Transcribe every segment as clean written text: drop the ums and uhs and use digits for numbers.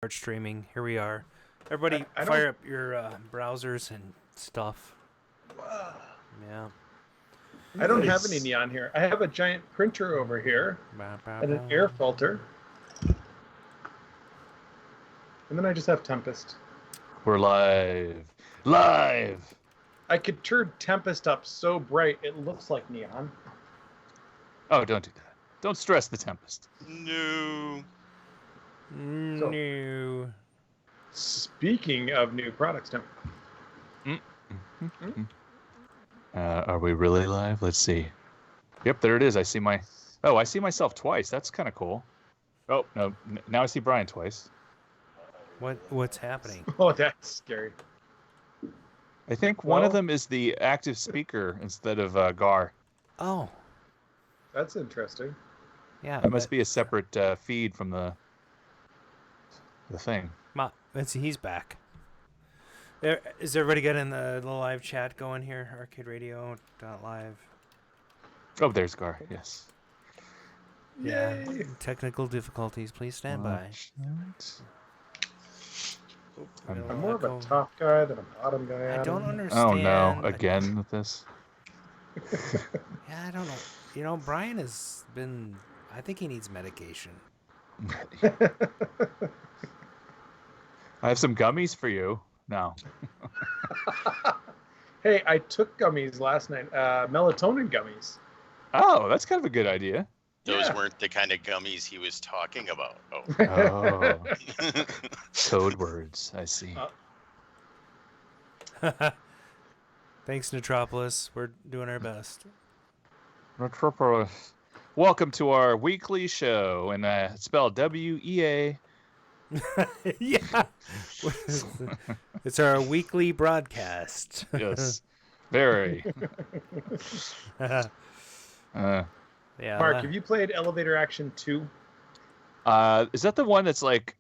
start streaming. Here we are. Everybody, fire up your browsers and stuff. Wow. Yeah. I don't have any neon here. I have a giant printer over here and an air filter. And then I just have Tempest. We're live. Live! I could turn Tempest up so bright it looks like neon. Oh, don't do that. Don't stress the Tempest. No. No. Speaking of new products, Tim. Are we really live? Let's see. Yep, there it is. I see myself twice. That's kind of cool. Oh, no. Now I see Brian twice. What's happening? Oh, that's scary. I think one of them is the active speaker instead of Gar. Oh. That's interesting. Yeah. That must be a separate feed from the thing. He's back. Is everybody getting the live chat going here? Arcade Radio .live. Oh, there's Gar. Yes. Yeah. Yay. Technical difficulties. Please stand by. I'm more of a top guy than a bottom guy. I don't understand. Oh no! Again with this. Yeah, I don't know. You know, Brian has been. I think he needs medication. I have some gummies for you. No. Hey, I took gummies last night. Melatonin gummies. Oh, that's kind of a good idea. Those weren't the kind of gummies he was talking about. Oh. Code words. I see. Thanks, Metropolis. We're doing our best. Metropolis. Welcome to our weekly show, and it's spelled WEA. Yeah. It's our weekly broadcast. Yes. Very. Yeah. Mark, have you played Elevator Action 2? Is that the one that's like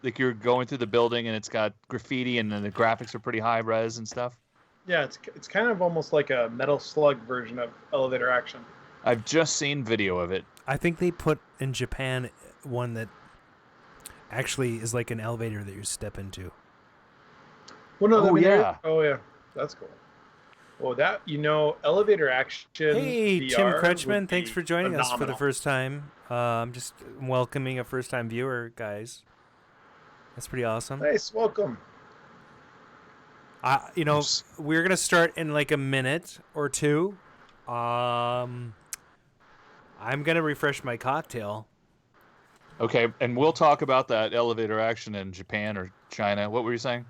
you're going through the building and it's got graffiti and then the graphics are pretty high res and stuff? Yeah, it's kind of almost like a Metal Slug version of Elevator Action. I've just seen video of it. I think they put in Japan one that actually is like an elevator that you step into. Well, no, yeah. Oh, yeah. That's cool. Well, Elevator Action. Hey, VR Tim Kretschmann, thanks for joining us for the phenomenal. first time. I'm just welcoming a first-time viewer, guys. That's pretty awesome. Nice, welcome. We're gonna start in like a minute or two. I'm gonna refresh my cocktail. Okay, and we'll talk about that elevator action in Japan or China. What were you saying?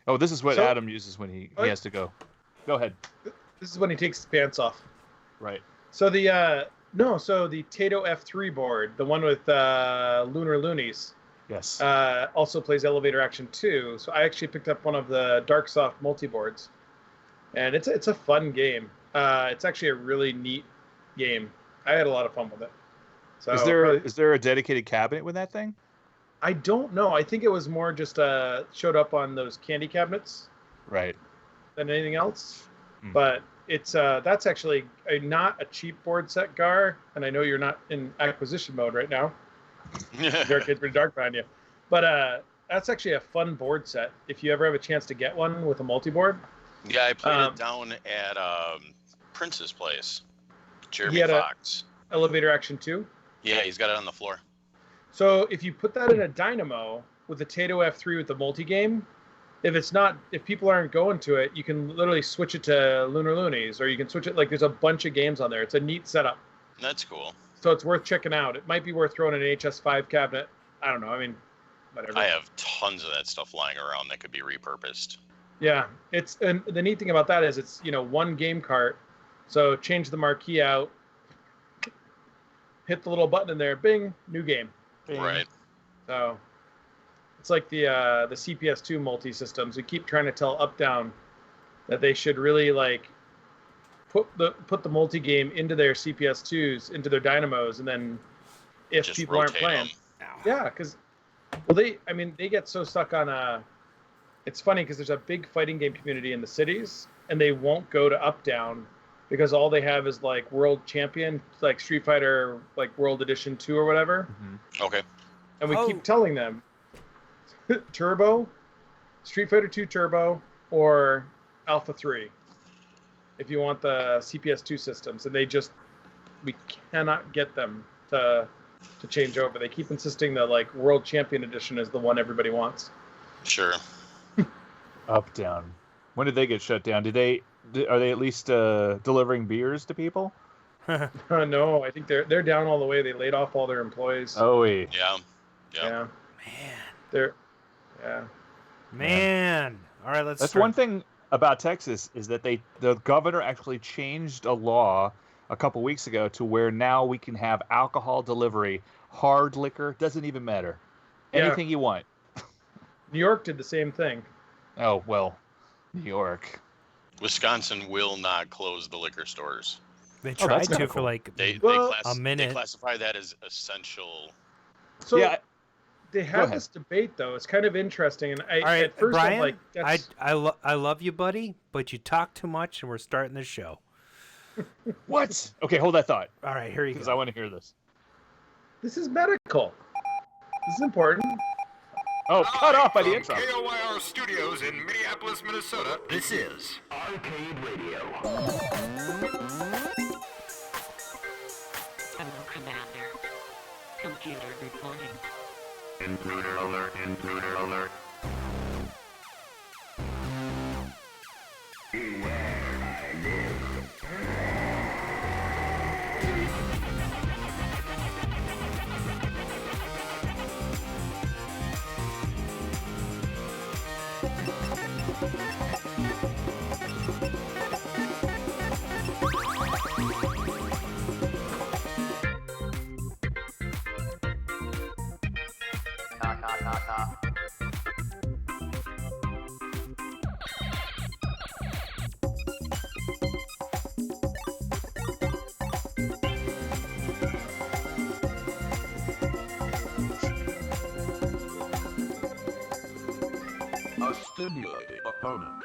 Oh, this is what Adam uses when he has to go. Go ahead. This is when he takes his pants off. Right. So the Tato F3 board, the one with Lunar Loonies, yes, also plays Elevator Action 2. So I actually picked up one of the Darksoft multi-boards, and it's a fun game. It's actually a really neat game. I had a lot of fun with it. So is there a dedicated cabinet with that thing? I don't know. I think it was more just showed up on those candy cabinets. Right. Than anything else. But it's that's actually not a cheap board set, Gar, and I know you're not in acquisition mode right now. Garcade's pretty dark behind you. But that's actually a fun board set if you ever have a chance to get one with a multi-board. Yeah, I played it down at Prince's place. Jeremy Fox. Elevator Action 2? Yeah, he's got it on the floor. So if you put that in a dynamo with the Tato F3 with the multi-game, if people aren't going to it, you can literally switch it to Lunar Loonies, or you can switch it, there's a bunch of games on there. It's a neat setup. That's cool. So it's worth checking out. It might be worth throwing in an HS5 cabinet. I don't know. I mean, whatever. I have tons of that stuff lying around that could be repurposed. Yeah, and the neat thing about that is it's one game cart. So change the marquee out, hit the little button in there, bing, new game. Bing. Right. So it's like the CPS2 multi-systems. We keep trying to tell Updown that they should really put the multi-game into their CPS2s, into their dynamos, and then if just people aren't playing. Yeah, because they get so stuck on it's funny because there's a big fighting game community in the cities, and they won't go to Updown because all they have is World Champion, Street Fighter World Edition 2 or whatever. Okay. And we keep telling them, Turbo, Street Fighter 2 Turbo, or Alpha 3. If you want the CPS2 systems, and we cannot get them to change over. They keep insisting that like World Champion Edition is the one everybody wants. Sure. Up, down. When did they get shut down? Are they at least delivering beers to people? No, I think they're down all the way. They laid off all their employees. Oh, wait. Yeah. Man. All right, That's one thing about Texas is that the governor actually changed a law a couple weeks ago to where now we can have alcohol delivery, hard liquor, doesn't even matter. Anything you want. New York did the same thing. Oh, well, New York. Wisconsin will not close the liquor stores. They tried to cool. for like a minute. They classify that as essential. So yeah. They have this debate though. It's kind of interesting, and at first Brian, I'm like, that's... I love you, buddy, but you talk too much, and we're starting the show. What? Okay, hold that thought. All right, here you go. Because I want to hear this. This is medical. This is important. Oh, cut off by the intro. KOYR Studios in Minneapolis, Minnesota. This is Arcade Radio. Hello, Commander. Computer reporting. Intruder alert, intruder alert. A stimulating opponent.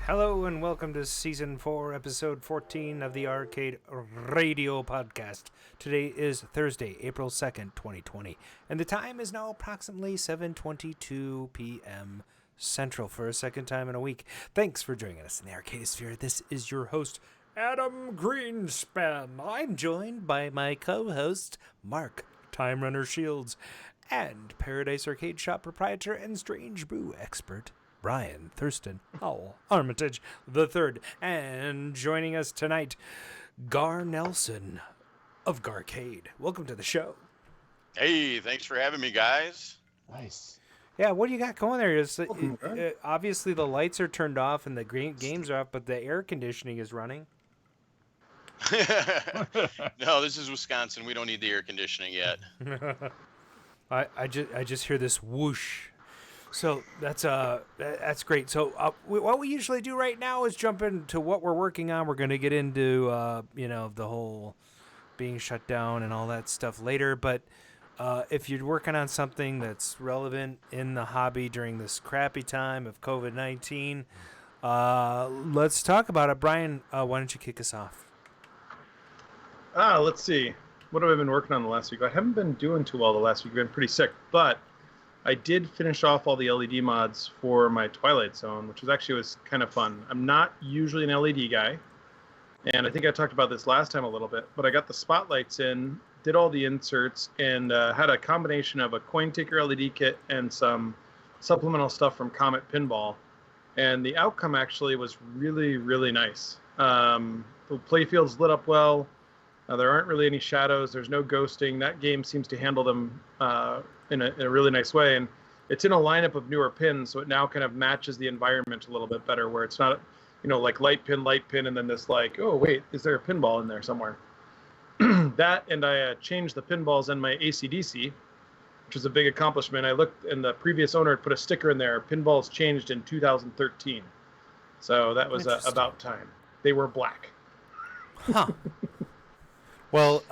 Hello and welcome to Season 4, Episode 14 of the Arcade Radio Podcast. Today is Thursday, April 2nd, 2020, and the time is now approximately 7:22 p.m. Central for a second time in a week. Thanks for joining us in the Arcade Sphere. This is your host, Adam Greenspan. I'm joined by my co-host, Mark Time Runner Shields, and Paradise Arcade Shop proprietor and Strange Brew expert, Brian Thurston Howell Armitage III. And joining us tonight, Gar Nelson of Garcade. Welcome to the show. Hey, thanks for having me, guys. Nice. Yeah, what do you got going there? Obviously, the lights are turned off and the games are off, but the air conditioning is running. No, this is Wisconsin. We don't need the air conditioning yet. I just hear this whoosh. So that's great. So what we usually do right now is jump into what we're working on. We're going to get into the whole being shut down and all that stuff later. But if you're working on something that's relevant in the hobby during this crappy time of COVID-19, let's talk about it. Brian, why don't you kick us off? Let's see. What have I been working on the last week? I haven't been doing too well the last week. I've been pretty sick, but I did finish off all the LED mods for my Twilight Zone, which was kind of fun. I'm not usually an LED guy, and I think I talked about this last time a little bit, but I got the spotlights in, did all the inserts, and had a combination of a coin taker LED kit and some supplemental stuff from Comet Pinball, and the outcome actually was really, really nice. The playfield's lit up well. There aren't really any shadows. There's no ghosting. That game seems to handle them in a really nice way. And it's in a lineup of newer pins, so it now kind of matches the environment a little bit better, where it's not, like light pin, and then this like, oh, wait, is there a pinball in there somewhere? That, and I changed the pinballs in my AC/DC, which was a big accomplishment. I looked, and the previous owner had put a sticker in there, pinballs changed in 2013. So that was about time. They were black. Huh. Well,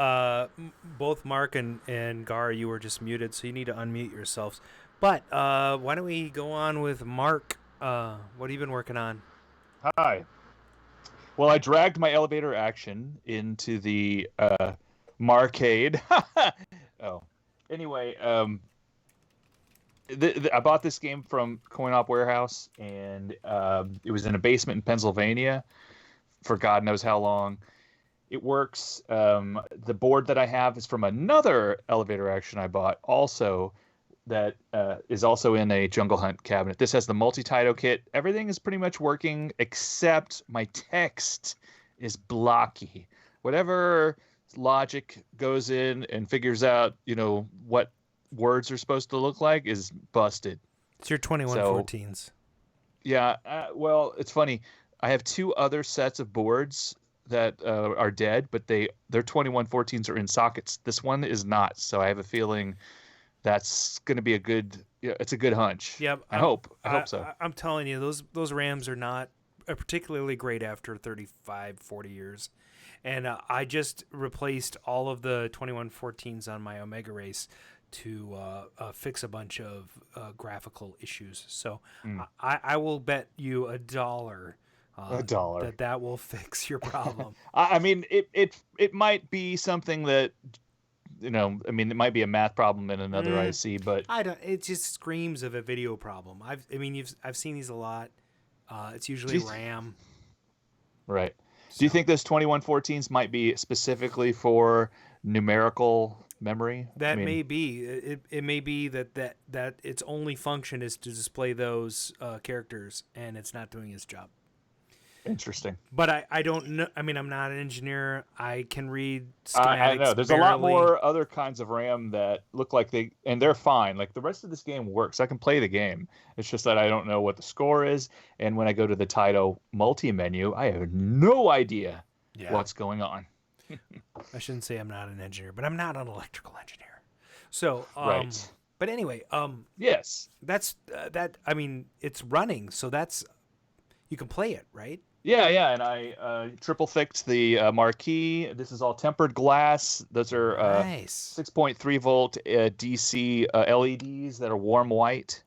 both Mark and Gar, you were just muted, so you need to unmute yourselves. But why don't we go on with Mark? What have you been working on? Hi. Well, I dragged my elevator action into the Marcade. Oh, Anyway, I bought this game from Coin Op Warehouse, and it was in a basement in Pennsylvania for God knows how long. It works. The board that I have is from another elevator action I bought, also that is also in a Jungle Hunt cabinet. This has the multi-Taito kit. Everything is pretty much working except my text is blocky. Whatever logic goes in and figures out, what words are supposed to look like is busted. It's your 2114s. Yeah, well, it's funny. I have two other sets of boards that are dead, but their 2114s are in sockets. This one is not, so I have a feeling that's going to be it's a good hunch. Yep. I hope so. I'm telling you, those RAMs are not particularly great after 35, 40 years. And I just replaced all of the 2114s on my Omega Race to fix a bunch of graphical issues. So I will bet you $1. $1 that will fix your problem. I mean, it might be something that, it might be a math problem in another IC, but it just screams of a video problem. I've seen these a lot. It's usually RAM. Right. Do you think those 2114s might be specifically for numerical memory? That may be. It may be that its only function is to display those characters, and it's not doing its job. Interesting. But I don't know. I mean, I'm not an engineer. I can read schematics. I know. There's barely. A lot more other kinds of RAM that look like they're fine. Like the rest of this game works. I can play the game. It's just that I don't know what the score is. And when I go to the Taito multi-menu, I have no idea what's going on. I shouldn't say I'm not an engineer, but I'm not an electrical engineer. So, right. But anyway, yes. That's that. I mean, it's running, so you can play it, right? Yeah, and I triple thicked the marquee. This is all tempered glass. Those are nice 6.3 volt DC LEDs that are warm white.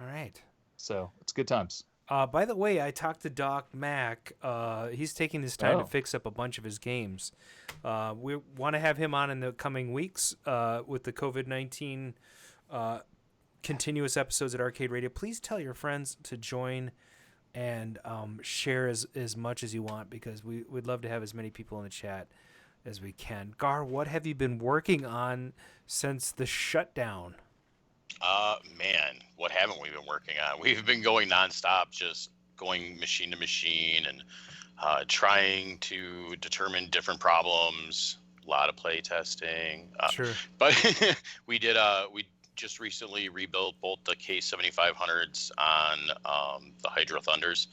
All right. So it's good times. By the way, I talked to Doc Mack. He's taking his time to fix up a bunch of his games. We want to have him on in the coming weeks with the COVID-19 continuous episodes at Arcade Radio. Please tell your friends to join and share as much as you want, because we'd love to have as many people in the chat as we can. Gar, what have you been working on since the shutdown? Man, what haven't we been working on? We've been going nonstop, just going machine to machine and trying to determine different problems. A lot of play testing. Sure. But we just recently rebuilt both the K7500s on the Hydro Thunders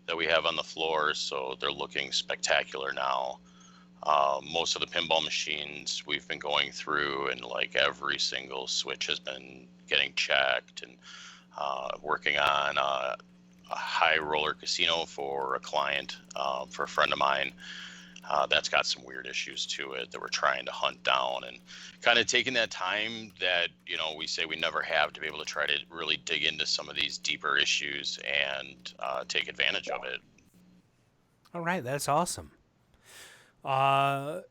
that we have on the floor, so they're looking spectacular now. Most of the pinball machines we've been going through, and like every single switch has been getting checked, and working on a high roller casino for a client, for a friend of mine. That's got some weird issues to it that we're trying to hunt down, and kind of taking that time that, we say we never have to be able to try to really dig into some of these deeper issues and take advantage of it. All right. That's awesome. For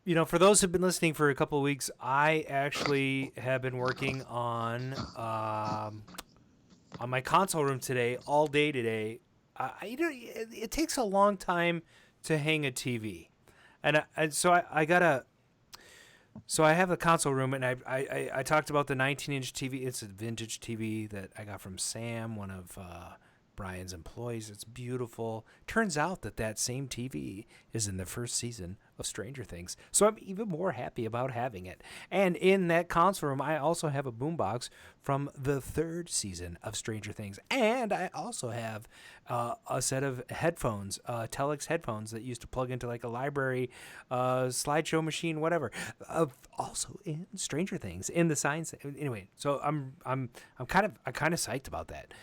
those who've been listening for a couple of weeks, I actually have been working on my console room today, all day today. It takes a long time to hang a TV, and so I have the console room, and I talked about the 19-inch TV. It's a vintage TV that I got from Sam, one of Brian's employees. It's beautiful. Turns out that same TV is in the first season of Stranger Things, so I'm even more happy about having it. And in that console room, I also have a boombox from the third season of Stranger Things, and I also have a set of headphones, Telex headphones that used to plug into like a library, slideshow machine, whatever. Also in Stranger Things, in the science. Anyway, so I'm kind of psyched about that.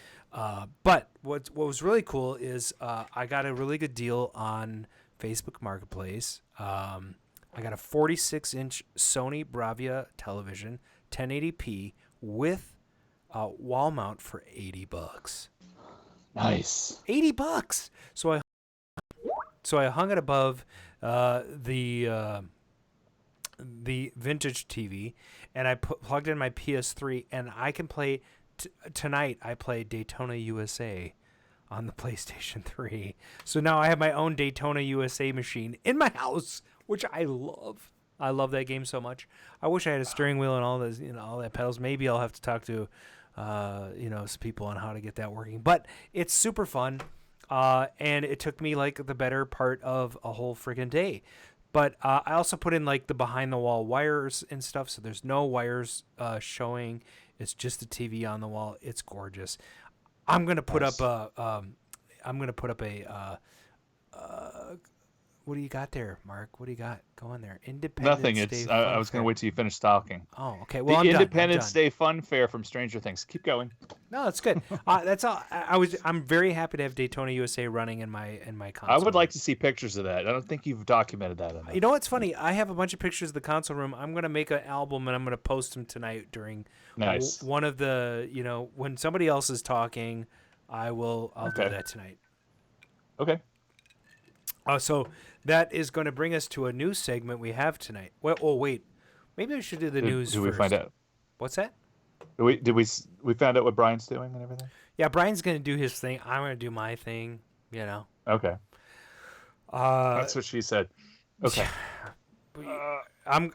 But what was really cool is I got a really good deal on Facebook Marketplace. I got a 46-inch Sony Bravia television, 1080p with wall mount for $80. Nice. $80. So I hung it above the vintage TV, and I plugged in my PS3, and I can play tonight. I play Daytona USA on the PlayStation 3. So now I have my own Daytona USA machine in my house, which I love. I love that game so much. I wish I had a steering wheel and all those, all that pedals. Maybe I'll have to talk to, some people on how to get that working. But it's super fun, and it took me like the better part of a whole friggin' day. But I also put in like the behind the wall wires and stuff, so there's no wires showing. It's just the TV on the wall. It's gorgeous. I'm gonna put up a. What do you got there, Mark? What do you got going there? Independence Nothing. Day I was going to wait till you finish talking. Oh, okay. Well, the I'm Independence done. Day Fun Fair from Stranger Things. Keep going. No, that's good. That's all. I'm very happy to have Daytona USA running in my console. I would like to see pictures of that. I don't think you've documented that enough. You know what's funny? I have a bunch of pictures of the console room. I'm gonna make an album and I'm gonna post them tonight during one of the. When somebody else is talking, I'll do that tonight. Okay. So that is going to bring us to a news segment we have tonight. Well, wait. Maybe I should do the news Did first. we find out? What's that? We found out what Brian's doing and everything? Yeah, Brian's going to do his thing. I'm going to do my thing, Okay. That's what she said. Okay.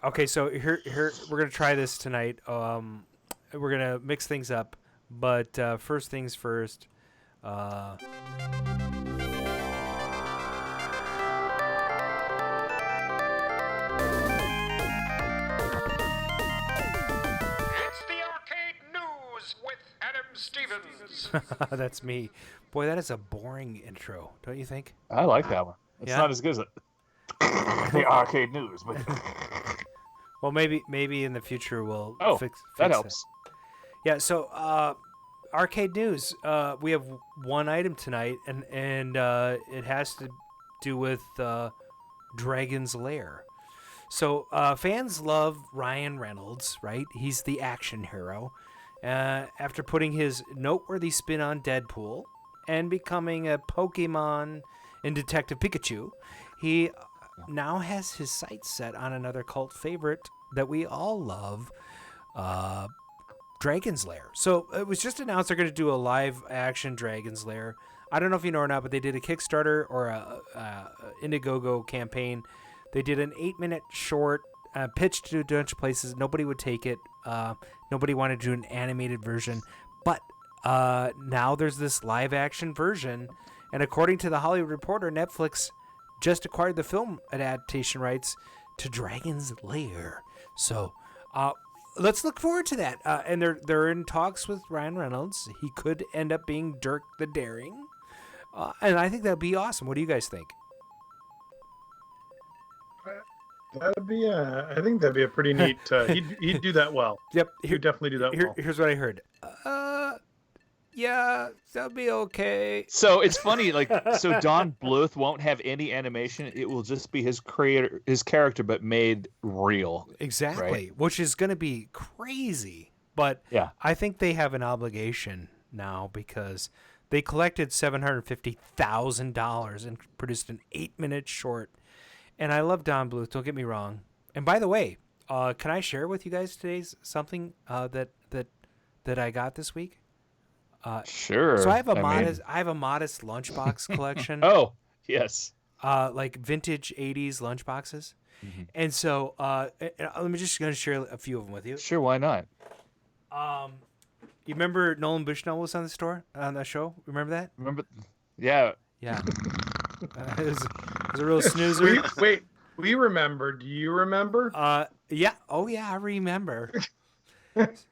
Okay, so here we're going to try this tonight. We're going to mix things up, but first things first. Stevens. That's me. Boy, that is a boring intro, don't you think? I like that one. It's not as good as the arcade news, but well, maybe in the future we'll fix that helps. Yeah. So, arcade news. We have one item tonight, and it has to do with Dragon's Lair. So, fans love Ryan Reynolds, right? He's the action hero. After putting his noteworthy spin on Deadpool and becoming a Pokemon in Detective Pikachu, he now has his sights set on another cult favorite that we all love, Dragon's Lair. So it was just announced they're going to do a live-action Dragon's Lair. I don't know if you know or not, but they did a Kickstarter or a Indiegogo campaign. They did an 8-minute short, pitched to a bunch of places. Nobody would take it. Nobody wanted to do an animated version, but now there's this live-action version, and according to the Hollywood Reporter, Netflix just acquired the film adaptation rights to Dragon's Lair. So let's look forward to that. And they're in talks with Ryan Reynolds. He could end up being Dirk the Daring, and I think that'd be awesome. What do you guys think? That'd be I think that'd be a pretty neat. He'd do that well. Yep, he'd definitely do that well. Here's what I heard. Yeah, that'll be okay. So it's funny, so Don Bluth won't have any animation. It will just be his character, but made real. Exactly, right? Which is going to be crazy. But yeah, I think they have an obligation now because they collected $750,000 and produced an 8-minute short. And I love Don Bluth, don't get me wrong. And by the way, can I share with you guys today something that I got this week? Sure. So I have a modest lunchbox collection. Oh, yes. Like vintage 80s lunchboxes. Mm-hmm. And so let me just going to share a few of them with you. Sure, why not? You remember Nolan Bushnell was on the show? Remember that? Yeah. Yeah. It was a real snoozer. We remember. Do you remember? Yeah. Oh, yeah, I remember.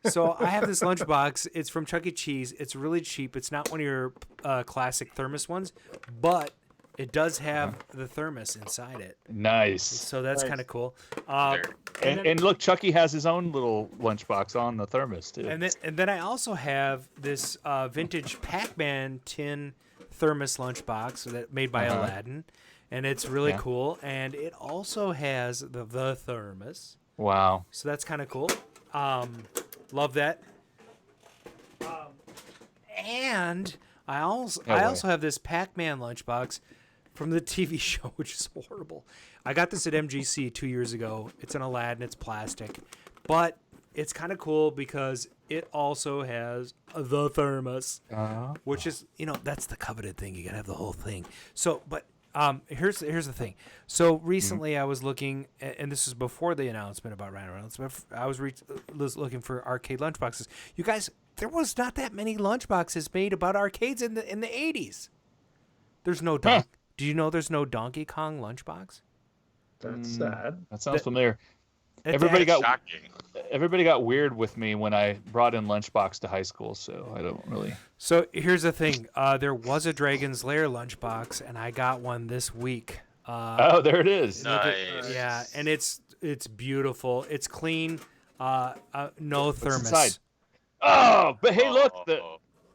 So I have this lunchbox. It's from Chuck E. Cheese. It's really cheap. It's not one of your classic thermos ones, but it does have the thermos inside it. Nice. So that's kind of cool. And look, Chucky has his own little lunchbox on the thermos too. And then I also have this vintage Pac-Man tin thermos lunchbox that made by Aladdin, and it's really cool. And it also has the thermos. Wow. So that's kind of cool. Love that. And I also have this Pac-Man lunchbox from the TV show, which is horrible. I got this at MGC 2 years ago. It's an Aladdin. It's plastic, but it's kind of cool because it also has the thermos, which is, that's the coveted thing. You gotta have the whole thing. So, but here's the thing. So recently I was looking, and this is before the announcement about Ryan Reynolds, but I was looking for arcade lunchboxes. You guys, there was not that many lunchboxes made about arcades in the 80s. There's no Do you know there's no Donkey Kong lunchbox? That's sad. That sounds familiar. Shocking. Everybody got weird with me when I brought in lunchbox to high school, so I don't really. So here's the thing. There was a Dragon's Lair lunchbox, and I got one this week. There it is. Nice. Yeah, and it's beautiful. It's clean. No thermos. Inside? Oh, but hey, look,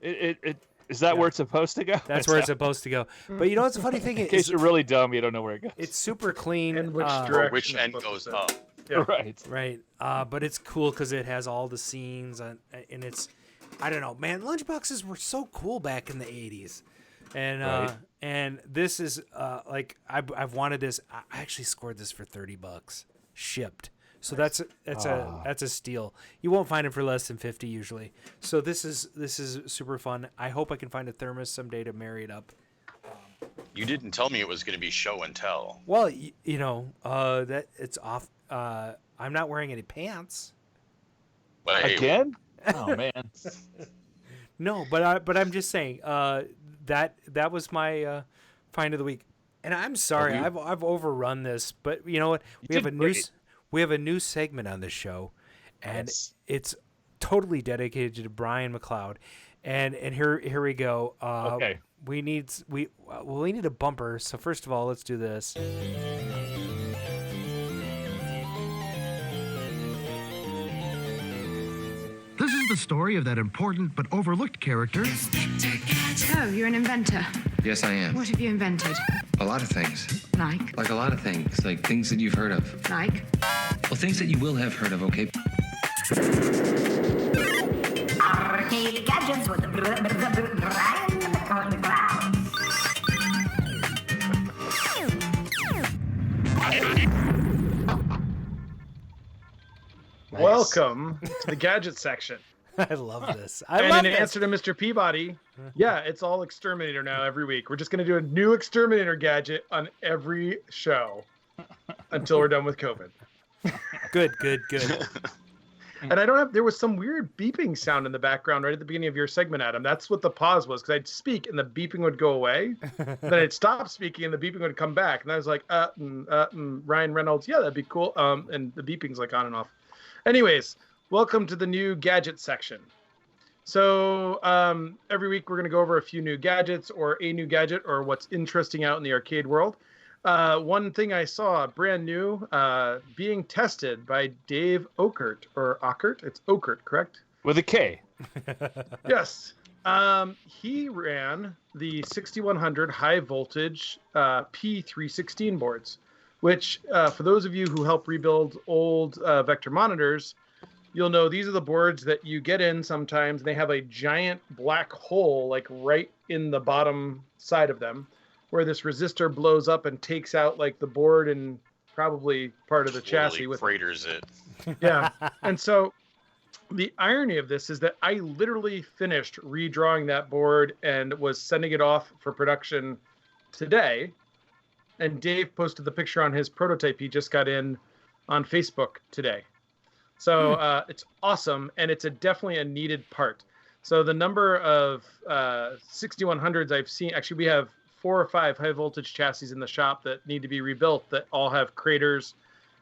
it is that where it's supposed to go? That's where it's supposed to go. But you know what's the funny thing? In case you're really dumb, you don't know where it goes. It's super clean. And which direction? Which end goes up? Yeah. Right. But it's cool because it has all the scenes, and it's, I don't know, man. Lunchboxes were so cool back in the 80s, and and this is like I've wanted this. I actually scored this for $30 shipped. So that's a steal. You won't find it for less than 50 usually. So this is super fun. I hope I can find a thermos someday to marry it up. You didn't tell me it was going to be show and tell. Well, that it's off. I'm not wearing any pants. But hey, Again? Oh man. No, but I'm just saying that was my find of the week. And I'm sorry, I've overrun this, but you know what? We have a new segment on this show, and it's totally dedicated to Brian McLeod. And here we go. Okay. We need a bumper. So first of all, let's do this. This is the story of that important but overlooked character. Oh, you're an inventor. Yes, I am. What have you invented? A lot of things. Like? Like a lot of things. Like things that you've heard of. Like? Well, things that you will have heard of, okay? Arcade gadgets with Brian McLeod. Nice. Welcome to the gadget section. I love this. In answer to Mr. Peabody, yeah, it's all Exterminator now every week. We're just going to do a new Exterminator gadget on every show until we're done with COVID. Good. And there was some weird beeping sound in the background right at the beginning of your segment, Adam. That's what the pause was, because I'd speak and the beeping would go away. Then I'd stop speaking and the beeping would come back. And I was like, Ryan Reynolds, yeah, that'd be cool. And the beeping's like on and off. Anyways, welcome to the new gadget section. So every week we're going to go over a few new gadgets or a new gadget or what's interesting out in the arcade world. One thing I saw, brand new, being tested by Dave Ockert, or Ockert. It's Ockert, correct? With a K. Yes. He ran the 6100 high voltage P316 boards, which for those of you who help rebuild old vector monitors, you'll know these are the boards that you get in sometimes. They have a giant black hole like right in the bottom side of them, where this resistor blows up and takes out like the board and probably part of the chassis with freighters it. Yeah. And so the irony of this is that I literally finished redrawing that board and was sending it off for production today. And Dave posted the picture on his prototype he just got in on Facebook today. So it's awesome, and it's definitely a needed part. So the number of 6100s I've seen, actually we have 4 or 5 high voltage chassis in the shop that need to be rebuilt that all have craters,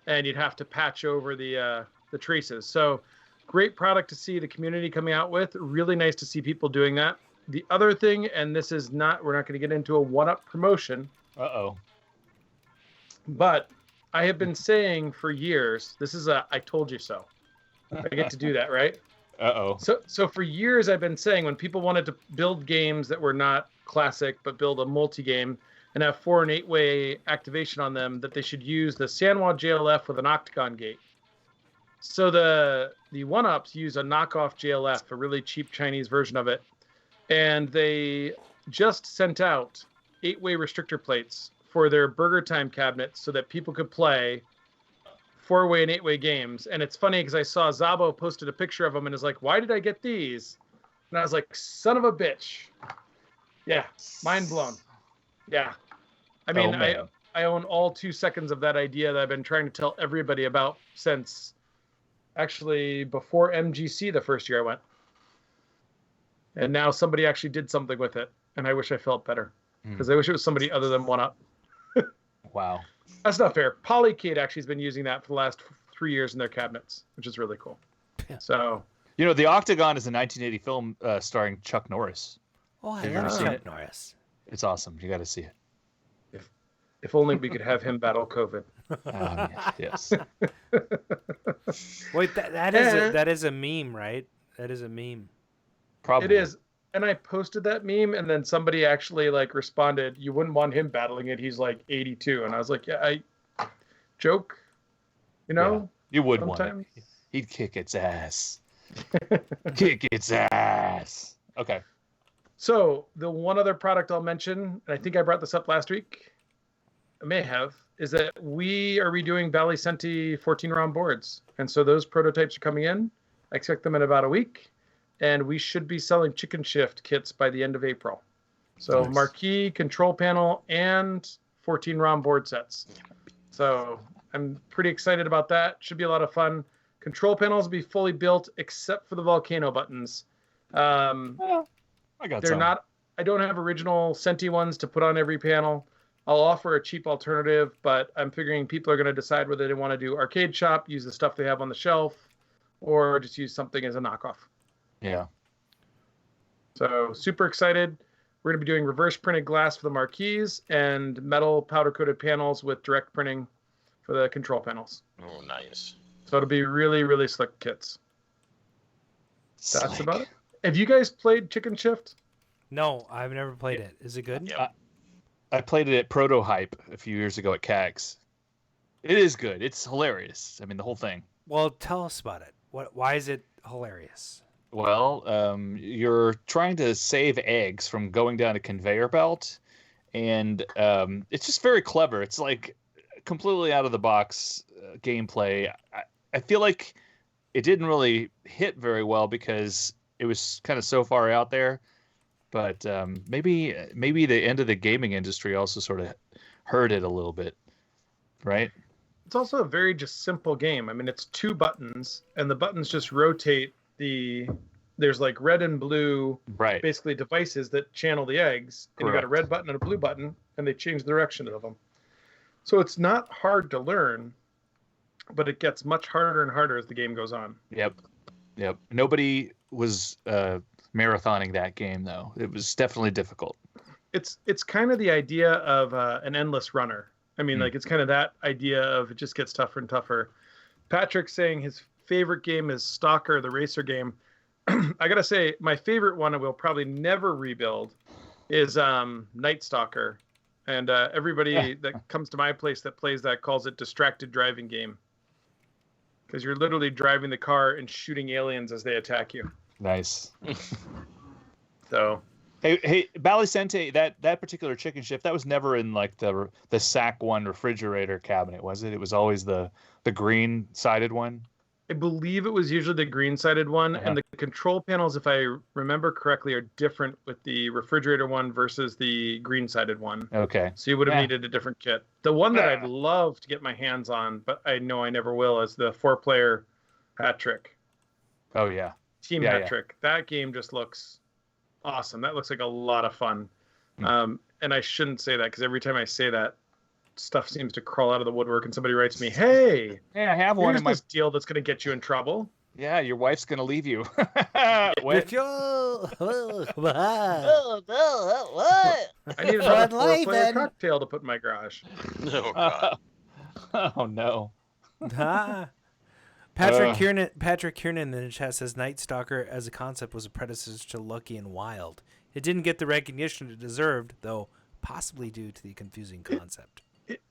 and you'd have to patch over the traces. So great product to see the community coming out with. Really nice to see people doing that. The other thing, and this is not, we're not going to get into a one-up promotion. Uh-oh. But I have been saying for years, this is I told you so. I get to do that, right? Uh-oh. So for years I've been saying when people wanted to build games that were not classic, but build a multi-game and have 4 and 8-way activation on them, that they should use the Sanwa JLF with an octagon gate. So the 1-ups use a knockoff JLF, a really cheap Chinese version of it. And they just sent out 8-way restrictor plates for their Burger Time cabinets so that people could play 4-way and 8-way games. And it's funny because I saw Zabo posted a picture of them and is like, why did I get these? And I was like, son of a bitch. Yeah, mind blown. Yeah. I mean, I own all 2 seconds of that idea that I've been trying to tell everybody about since actually before MGC the first year I went. And now somebody actually did something with it. And I wish I felt better because I wish it was somebody other than 1UP. Wow. That's not fair. Polycade actually has been using that for the last 3 years in their cabinets, which is really cool. So, you know, The Octagon is a 1980 film starring Chuck Norris. Oh, I love Chuck Norris. It's awesome. You got to see it. If only we could have him battle COVID. Yes. Wait, that is a meme, right? That is a meme. It Probably. is. And I posted that meme, and then somebody actually like responded, "You wouldn't want him battling it. He's like 82." And I was like, "Yeah, I joke, you know. Yeah, you would sometimes. want it. He'd kick its ass. Kick its ass." Okay. So the one other product I'll mention, and I think I brought this up last week, I may have, is that we are redoing Bally Senti 14-round boards, and so those prototypes are coming in. I expect them in about a week. And we should be selling chicken shift kits by the end of April. So nice. Marquee, control panel, and 14-round board sets. So I'm pretty excited about that. Should be a lot of fun. Control panels will be fully built except for the volcano buttons. I got they're some. not. I don't have original Senti ones to put on every panel. I'll offer a cheap alternative, but I'm figuring people are going to decide whether they want to do arcade shop, use the stuff they have on the shelf, or just use something as a knockoff. Yeah. So super excited. We're going to be doing reverse printed glass for the marquees and metal powder coated panels with direct printing for the control panels. Oh, nice. So it'll be really, really slick kits. Slick. That's about it. Have you guys played Chicken Shift? No, I've never played it. Is it good? Yep. I played it at Prototype a few years ago at CAX. It is good. It's hilarious. I mean, the whole thing. Well, tell us about it. Why is it hilarious? Well, you're trying to save eggs from going down a conveyor belt, and it's just very clever. It's like completely out of the box gameplay. I feel like it didn't really hit very well because it was kind of so far out there. But maybe the end of the gaming industry also sort of hurt it a little bit, right? It's also a very just simple game. I mean, it's 2 buttons, and the buttons just rotate there's like red and blue, right? Basically devices that channel the eggs. And you got a red button and a blue button, and they change the direction of them. So it's not hard to learn, but it gets much harder and harder as the game goes on. Yep. Nobody was marathoning that game though. It was definitely difficult. It's kind of the idea of an endless runner. I mean, like it's kind of that idea of it just gets tougher and tougher. Patrick's saying his favorite game is Stalker, the racer game. I gotta say, my favorite one I will probably never rebuild is Night Stalker. And everybody that comes to my place that plays that calls it distracted driving game. Because you're literally driving the car and shooting aliens as they attack you. Nice. So, hey, Bally Senti, that particular chicken shift, that was never in like the SAC one refrigerator cabinet, was it? It was always the green sided one. I believe it was usually the green-sided one, and the control panels, if I remember correctly, are different with the refrigerator one versus the green-sided one. Okay. So you would have needed a different kit. The one that I'd love to get my hands on, but I know I never will, is the 4-player hat trick. Oh, yeah. Team hat trick. That game just looks awesome. That looks like a lot of fun. And I shouldn't say that, because every time I say that, stuff seems to crawl out of the woodwork, and somebody writes me, "Hey, I have one in my deal that's going to get you in trouble." Yeah, your wife's going to leave you. What? I need another 4-player cocktail to put in my garage. Oh, God. Oh no. Patrick Kiernan in the chat says Night Stalker as a concept was a predecessor to Lucky and Wild. It didn't get the recognition it deserved, though possibly due to the confusing concept.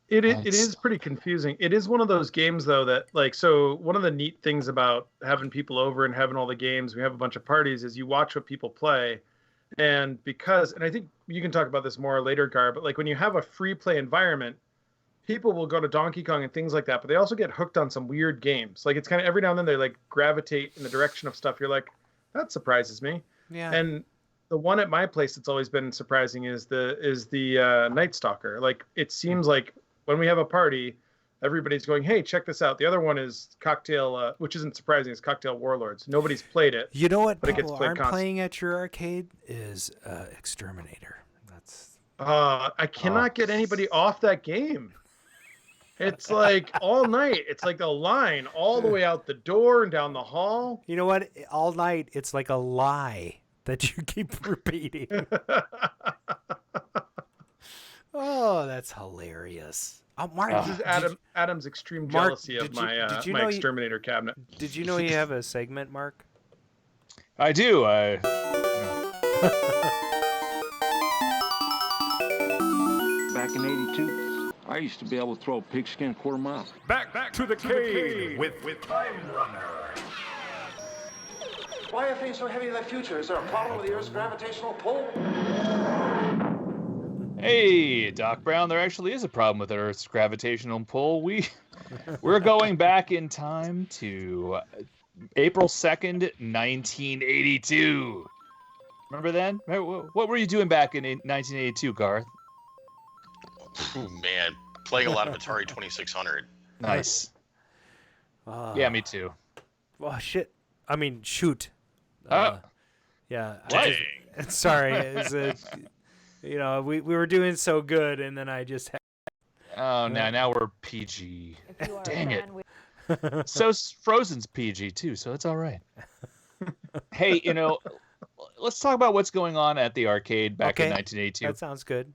It is pretty confusing. It is one of those games, though, that so one of the neat things about having people over and having all the games, we have a bunch of parties, is you watch what people play. And I think you can talk about this more later, Gar, but like when you have a free play environment, people will go to Donkey Kong and things like that, but they also get hooked on some weird games. Like it's kind of every now and then they like gravitate in the direction of stuff. You're like, that surprises me. Yeah. And the one at my place that's always been surprising is the Night Stalker. Like it seems like when we have a party, everybody's going, hey, check this out. The other one is Cocktail, which isn't surprising, is Cocktail Warlords. Nobody's played it. You know what but people aren't playing at your arcade is Exterminator. That's. I cannot get anybody off that game. It's like all night. It's like a line all the way out the door and down the hall. You know what? All night, it's like a lie that you keep repeating. Oh, that's hilarious. Mark, this is Adam's extreme jealousy of my Exterminator cabinet. Did you know you have a segment, Mark? I do. Back in '82. I used to be able to throw a pigskin a quarter mile. Back to the cave with Time Runner. Why are things so heavy in the future? Is there a problem with the Earth's gravitational pull? Hey, Doc Brown, there actually is a problem with the Earth's gravitational pull. We're going back in time to April 2nd, 1982. Remember then? What were you doing back in 1982, Garth? Oh, man, playing a lot of Atari 2600. Nice. Yeah, me too. Well, shit. I mean, shoot. Yeah. Sorry. We were doing so good, and then I just had... Oh, now we're PG. Dang it. So Frozen's PG, too, so it's all right. Hey, let's talk about what's going on at the arcade back in 1982. That sounds good.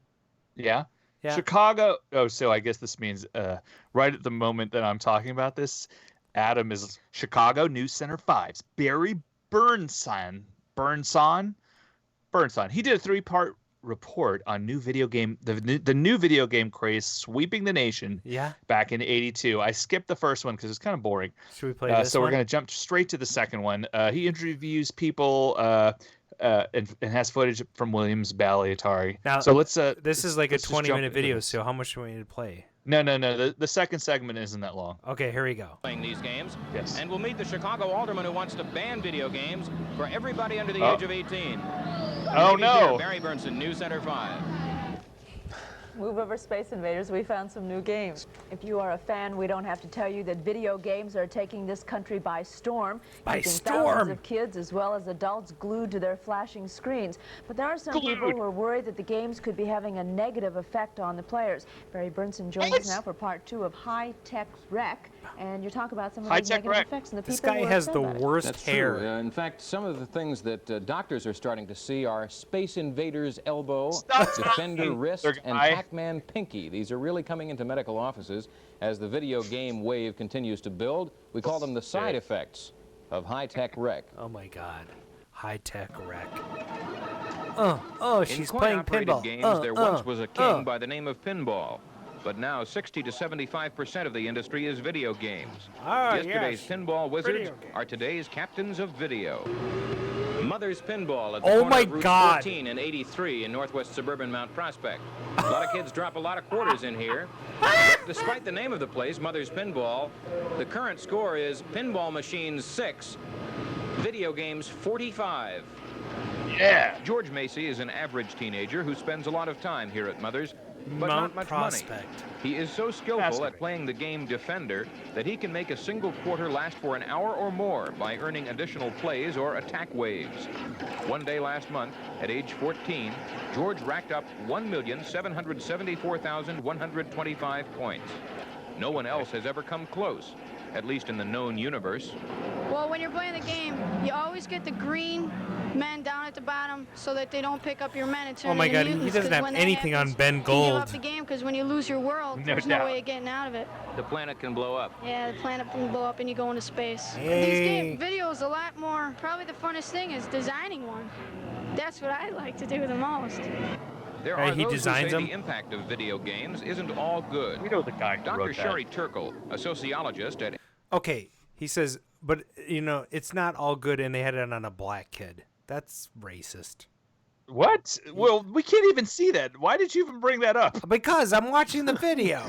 Yeah? Yeah. Chicago. Oh, so I guess this means right at the moment that I'm talking about this, Adam is Chicago News Center 5's Barry Burnson. He did a 3-part report on the new video game craze sweeping the nation. Yeah. Back in '82. I skipped the first one because it's kind of boring. Should we play this So one? we're gonna jump straight to the second one. He interviews people. And has footage from Williams Bally Atari. Now, so let's. This is like a let's just 20-minute video. this. So how much do we need to play? No. The second segment isn't that long. Okay, here we go. Playing these games. Yes. And we'll meet the Chicago alderman who wants to ban video games for everybody under the age of 18. Oh no! Barry Burnson, News Center 5. Move over Space Invaders, we found some new games. If you are a fan, we don't have to tell you that video games are taking this country by storm. Keeping thousands of kids as well as adults glued to their flashing screens. But there are some people who are worried that the games could be having a negative effect on the players. Barry Burnson joins us now for part 2 of High Tech Wreck. And you talk about some of those negative effects. And the this people guy has the worst That's hair. True. In fact, some of the things that doctors are starting to see are Space Invaders elbow, Defender wrist, and Pac-Man pinky. These are really coming into medical offices as the video game wave continues to build. We call them the side effects of high-tech wreck. Oh my God, high-tech wreck. She's playing pinball. Games, there once was a king by the name of pinball. But now 60 to 75% of the industry is video games. Yesterday's pinball wizards are today's captains of video. Mother's Pinball at the corner of Route 14 and 83 in northwest suburban Mount Prospect. A lot of kids drop a lot of quarters in here. But despite the name of the place, Mother's Pinball, the current score is pinball machines 6, video games 45. Yeah. George Macy is an average teenager who spends a lot of time here at Mother's, but Mount not much Prospect. money. He is so skillful at playing the game Defender that he can make a single quarter last for an hour or more by earning additional plays or attack waves. One day last month, at age 14, George racked up 1,774,125 points. No one else has ever come close, at least in the known universe. Well, when you're playing the game, you always get the green men down at the bottom so that they don't pick up your men and turn Oh my into God, mutants, he doesn't 'cause have when that anything happens, on Ben You Gold. give up the game because when you lose your world, there's no way of getting out of it. The planet can blow up. Yeah, the planet can blow up and you go into space. But Hey. these game videos a lot more. Probably the funnest thing is designing one. That's what I like to do the most. There Right, are he those designs who say them? the impact of video games isn't all good. We know the guy who Dr. wrote that. Sherry Turkle, a sociologist at... Okay, he says, but it's not all good, and they had it on a black kid. That's racist. What? Well, we can't even see that. Why did you even bring that up? Because I'm watching the video.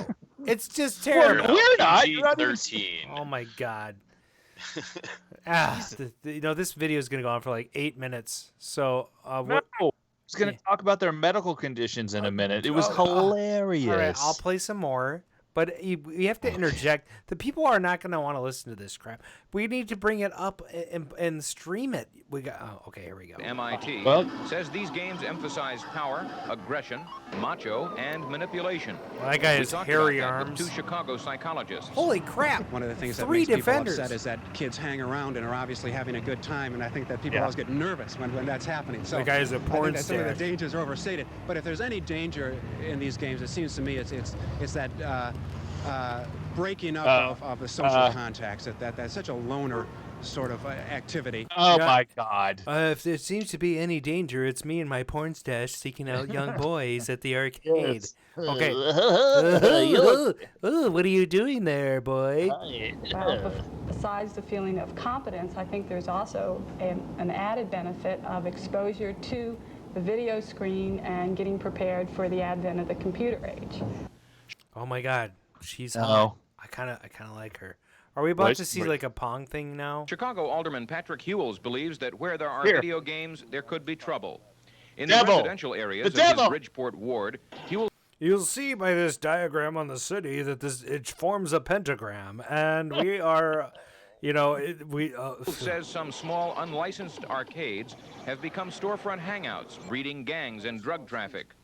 It's just terrible. We're not. PG-13. Oh my god. This video is gonna go on for like 8 minutes. So no. I was going to talk about their medical conditions in a minute. It was hilarious. All right, I'll play some more. But you have to interject. The people are not going to want to listen to this crap. We need to bring it up and stream it. Okay, here we go. MIT says these games emphasize power, aggression, macho, and manipulation. Well, that guy has hairy arms. With 2 Chicago psychologists. Holy crap! One of the things that 3 makes defenders. people upset is that kids hang around and are obviously having a good time, and I think that people always get nervous when that's happening. So the guy is a porn I think that star. some of the dangers are overstated. But if there's any danger in these games, it seems to me it's that breaking up of the social contacts. That's such a loner sort of activity. Oh my God! If there seems to be any danger, it's me and my porn stash seeking out young boys at the arcade. Yes. Okay. What are you doing there, boy? Well, besides the feeling of competence, I think there's also an added benefit of exposure to the video screen and getting prepared for the advent of the computer age. Oh my God, she's hot. I kind of like her. Are we about to see like a Pong thing now? Chicago Alderman Patrick Hewells believes that where there are video games, there could be trouble. In the residential areas of his Bridgeport ward, You'll see by this diagram on the city that it forms a pentagram, and we are, says some small unlicensed arcades have become storefront hangouts, breeding gangs and drug traffic.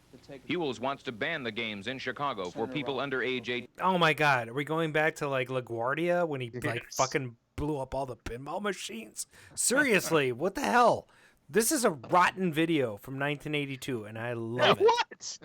Hewells wants to ban the games in Chicago for people under age 8. Oh my God, are we going back to like LaGuardia when he fucking blew up all the pinball machines? Seriously, what the hell? This is a rotten video from 1982, and I love it. What?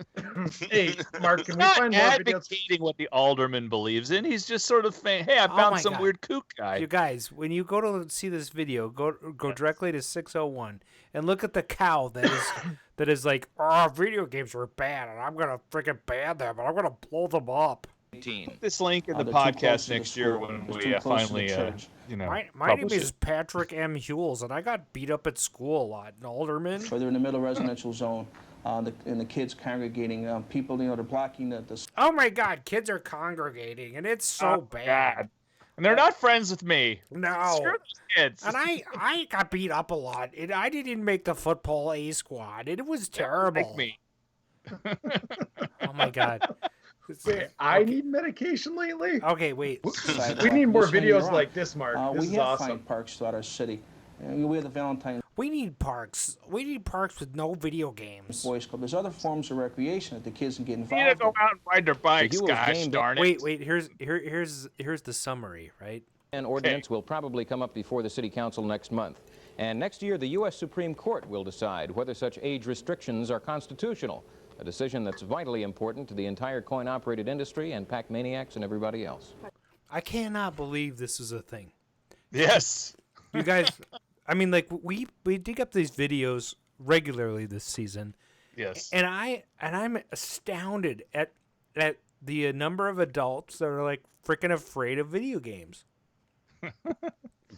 Hey, Mark, can we not find more videos? advocating what the alderman believes in. He's just sort of saying, "Hey, I found some weird kook guy." You guys, when you go to see this video, go directly to 601 and look at the cow that is like, video games are bad, and I'm gonna freaking ban them, and I'm gonna blow them up. Put this link in the podcast next year when we finally, My name is Patrick M. Hewells, and I got beat up at school a lot. An alderman. Further in the middle residential zone, and the kids congregating, people, they're blocking the. Oh my God, kids are congregating, and it's so bad. God. And they're not friends with me. No. Screw those kids. And I got beat up a lot. I didn't make the football A squad. It was terrible. Like me. Oh my God. I need medication lately. Okay, wait. We need more videos like this, Mark. This is we have awesome. fine parks throughout our city. We have the Valentine. We need parks. We need parks with no video games. Boys Club. There's other forms of recreation that the kids can get involved. You need to go out and ride their bikes, gosh darn it. Wait. Here's the summary, right? An ordinance will probably come up before the City Council next month. And next year, the U.S. Supreme Court will decide whether such age restrictions are constitutional. A decision that's vitally important to the entire coin-operated industry and pack maniacs and everybody else. I cannot believe this is a thing. Yes. You guys, I mean, like, we dig up these videos regularly this season. Yes. And I'm astounded at the number of adults that are, like, freaking afraid of video games.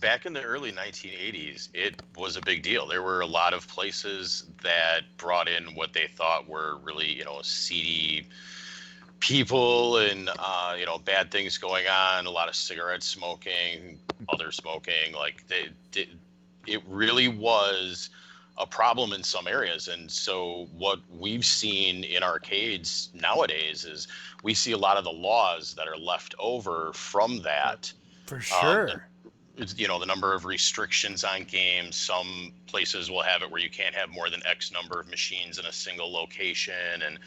Back in the early 1980s, it was a big deal. There were a lot of places that brought in what they thought were really, seedy people and, bad things going on, a lot of cigarette smoking, other smoking. Like, it really was a problem in some areas. And so what we've seen in arcades nowadays is we see a lot of the laws that are left over from that. For sure. It's, the number of restrictions on games. Some places will have it where you can't have more than X number of machines in a single location, and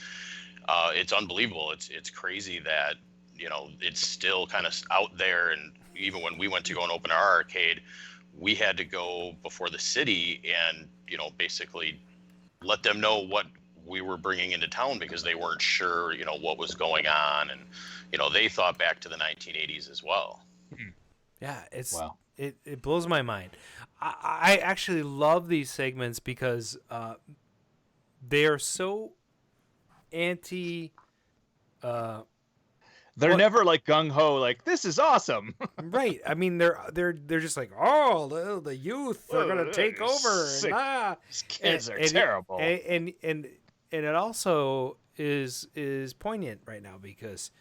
it's unbelievable. It's crazy that it's still kind of out there. And even when we went to go and open our arcade, we had to go before the city and basically let them know what we were bringing into town because they weren't sure what was going on, and they thought back to the 1980s as well. Yeah, it blows my mind. I actually love these segments because they are so anti. They're never like gung ho, like this is awesome. Right. I mean, they're just like, oh, the youth are gonna take over. These kids are terrible. And it also is poignant right now because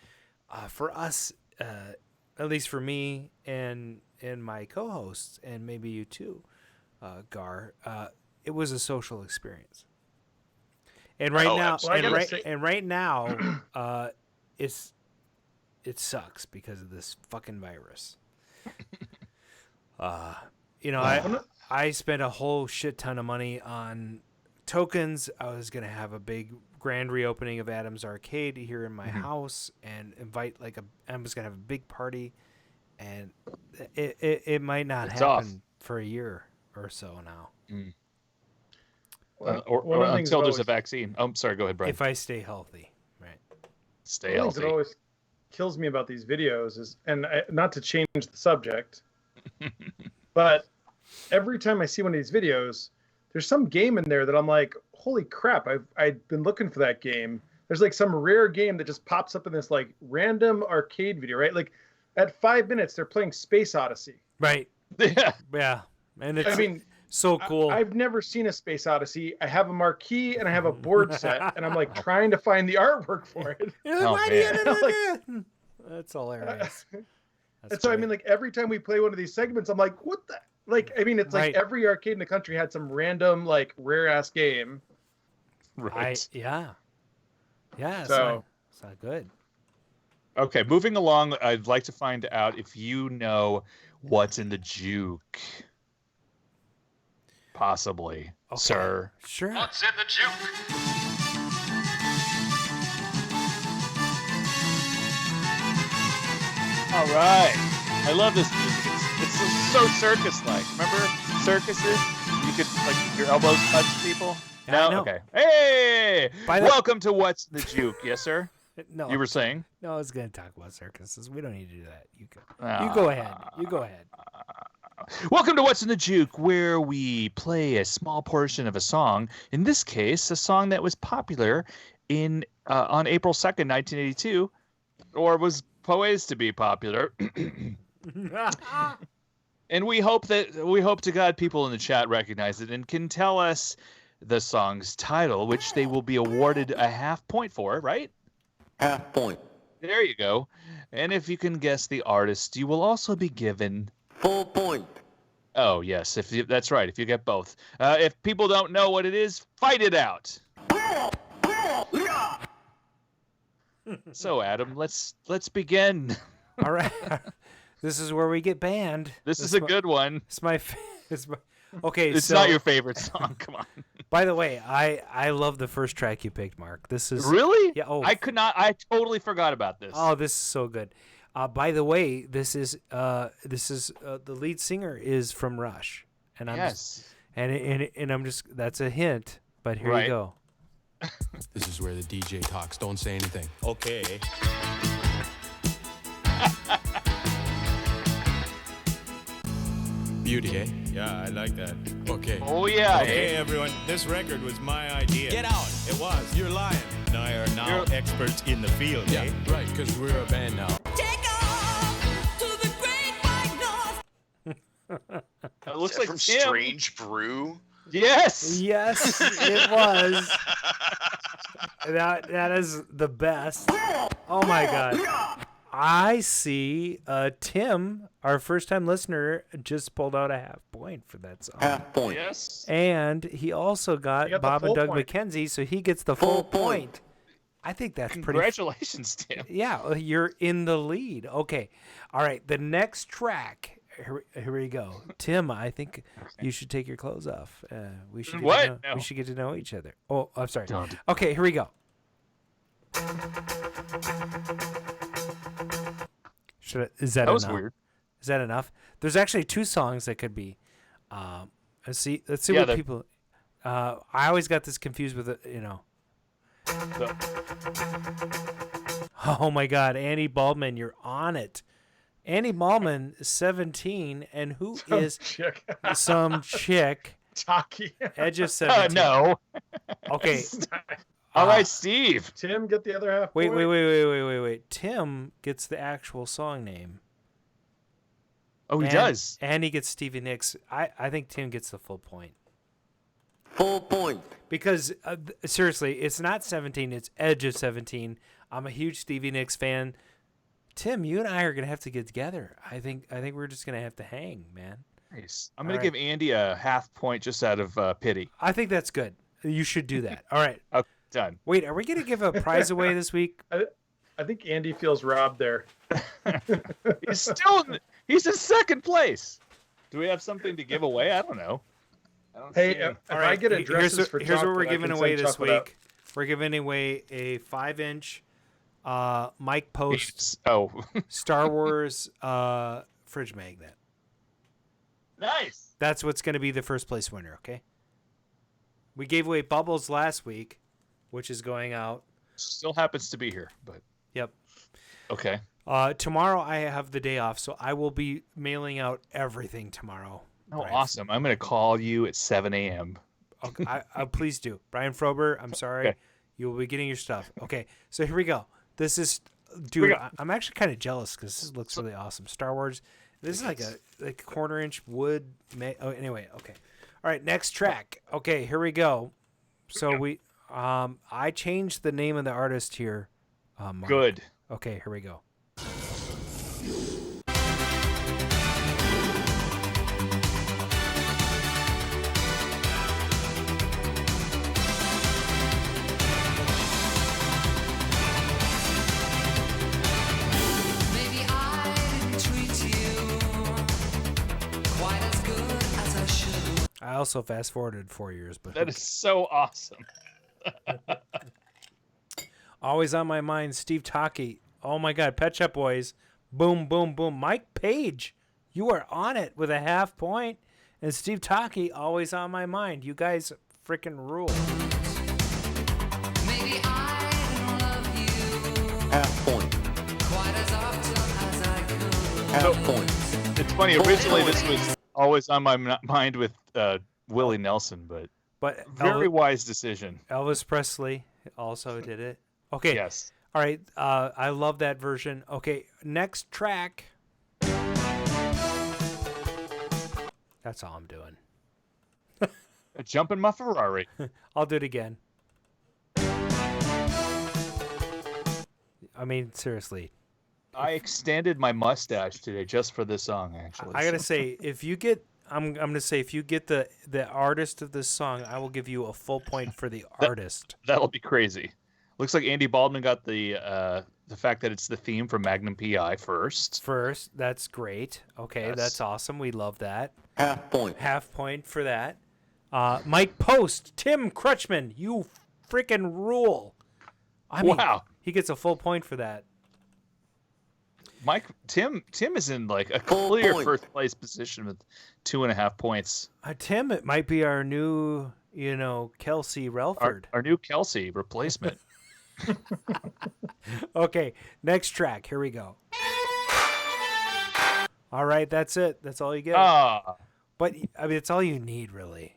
for us, at least for me and my co-hosts, and maybe you too, Gar, it was a social experience. And right now, it sucks because of this fucking virus. I spent a whole shit ton of money on tokens. I was gonna have a big grand reopening of Adam's Arcade here in my house and invite I was gonna have a big party, and it might not happen for a year or so now. Or until there's a vaccine. Oh, I'm sorry. Go ahead, Brian. If I stay healthy, right? Stay healthy. One of the things that always kills me about these videos is, not to change the subject, but every time I see one of these videos, there's some game in there that I'm like, holy crap! I've been looking for that game. There's like some rare game that just pops up in this like random arcade video, right? Like at 5 minutes, they're playing Space Odyssey. Right. Yeah. And it's so cool. I've never seen a Space Odyssey. I have a marquee and I have a board set, and I'm like trying to find the artwork for it. That's hilarious. And so, like every time we play one of these segments, I'm like, what the? It's like every arcade in the country had some random, like, rare-ass game. Right. Yeah, it's so not good. Okay, moving along, I'd like to find out if you know what's in the juke. Possibly, sir. Sure. What's in the juke? All right. I love this music. It's so circus-like. Remember circuses? You could, like, your elbows touch people? No? Okay. Hey! Welcome to What's in the Juke. Yes, sir? No. You were saying? No, I was going to talk about circuses. We don't need to do that. You go ahead. You go ahead. Welcome to What's in the Juke, where we play a small portion of a song. In this case, a song that was popular on April 2nd, 1982, or was poised to be popular. And we hope to God people in the chat recognize it and can tell us the song's title, which they will be awarded a half point for, right? Half point. There you go. And if you can guess the artist, you will also be given full point. Oh, yes. That's right. If you get both. If people don't know what it is, fight it out. So, Adam, let's begin. All right. This is where we get banned. This is a good one. It's my okay. It's not your favorite song. Come on. By the way, I love the first track you picked, Mark. This is really. Yeah. Oh, I totally forgot about this. Oh, this is so good. By the way, this is the lead singer is from Rush, and I'm that's a hint. But here you go. This is where the DJ talks. Don't say anything. Okay. Beauty, eh? Yeah, I like that. Okay. Oh, yeah. Okay, everyone. This record was my idea. Get out. It was. You're lying. And I are now experts in the field, yeah, right, because we're a band now. Take off to the great white north. It looks like from Tim. Strange Brew. Yes. Yes, it was. That is the best. Oh, my God. I see Tim, our first-time listener, just pulled out a half point for that song. Half point. Yes. And he also got Bob and Doug McKenzie, so he gets the full point. I think that's pretty... Congratulations, Tim. Yeah, you're in the lead. Okay. All right, the next track. Here we go. Tim, I think you should take your clothes off. We should we should get to know each other. Oh, I'm sorry. Don't. Okay, here we go. Is that was enough? Weird. Is that enough? There's actually two songs that could be. Let's see what people. I always got this confused with Oh my God, Annie Baldwin, you're on it. Annie Baldwin is 17, and who is some chick? Taki. Edge of 17. No. Okay. All right, Steve. Tim, get the other half. Wait. Tim gets the actual song name. Oh, he does. And he gets Stevie Nicks. I think Tim gets the full point. Full point. Because, seriously, it's not 17. It's Edge of 17. I'm a huge Stevie Nicks fan. Tim, you and I are gonna have to get together. I think we're just gonna have to hang, man. Nice. I'm gonna give Andy a half point just out of pity. I think that's good. You should do that. All right. Okay, done. Wait, are we gonna give a prize away this week? I think Andy feels robbed there. He's in second place. Do we have something to give away? I don't know. If I get addresses for here's what we're chocolate, I giving can away send this chocolate out. week. We're giving away a 5-inch Mike Post Star Wars fridge magnet. Nice. That's what's going to be the first place winner, okay? We gave away Bubbles last week, which is going out. Still happens to be here, but yep. Okay. Tomorrow I have the day off, so I will be mailing out everything tomorrow. Oh, awesome. I'm going to call you at 7 a.m. Okay, please do. Brian Frober, I'm sorry. Okay. You will be getting your stuff. Okay, so here we go. This is, dude, I'm actually kind of jealous because this looks really awesome. Star Wars. This is like a quarter-inch wood. Anyway, okay. All right, next track. Okay, here we go. So I changed the name of the artist here. Mark. Good. Okay, here we go. I also fast forwarded 4 years, but that is so awesome. Always on my mind, Steve Taki. Oh my God, Pet Shop Boys. Boom, boom, boom. Mike Page, you are on it with a half point. And Steve Taki, always on my mind. You guys freaking rule. Maybe I love you. Half point. Quite as often as I could. Half point. It's funny. Originally, this was always on my mind with Willie Nelson, but very wise decision. Elvis Presley also did it. Okay. Yes. All right. I love that version. Okay. Next track. That's all I'm doing. Jump in my Ferrari. I'll do it again. I mean, seriously. I extended my mustache today just for this song, actually. I gotta say, if you get, I'm gonna say, if you get the artist of this song, I will give you a full point for the artist. That'll be crazy. Looks like Andy Baldwin got the fact that it's the theme from Magnum PI first. That's great. Okay, Yes. That's awesome. We love that. Half point. Half point for that. Mike Post, Tim Crutchman, you freaking rule. I mean, Wow. He gets a full point for that. Tim is in like a clear first place position with 2.5 points. Tim, it might be our new, Kelsey Relford. Our new Kelsey replacement. Okay, next track. Here we go. All right, that's it. That's all you get. But I mean, it's all you need, really.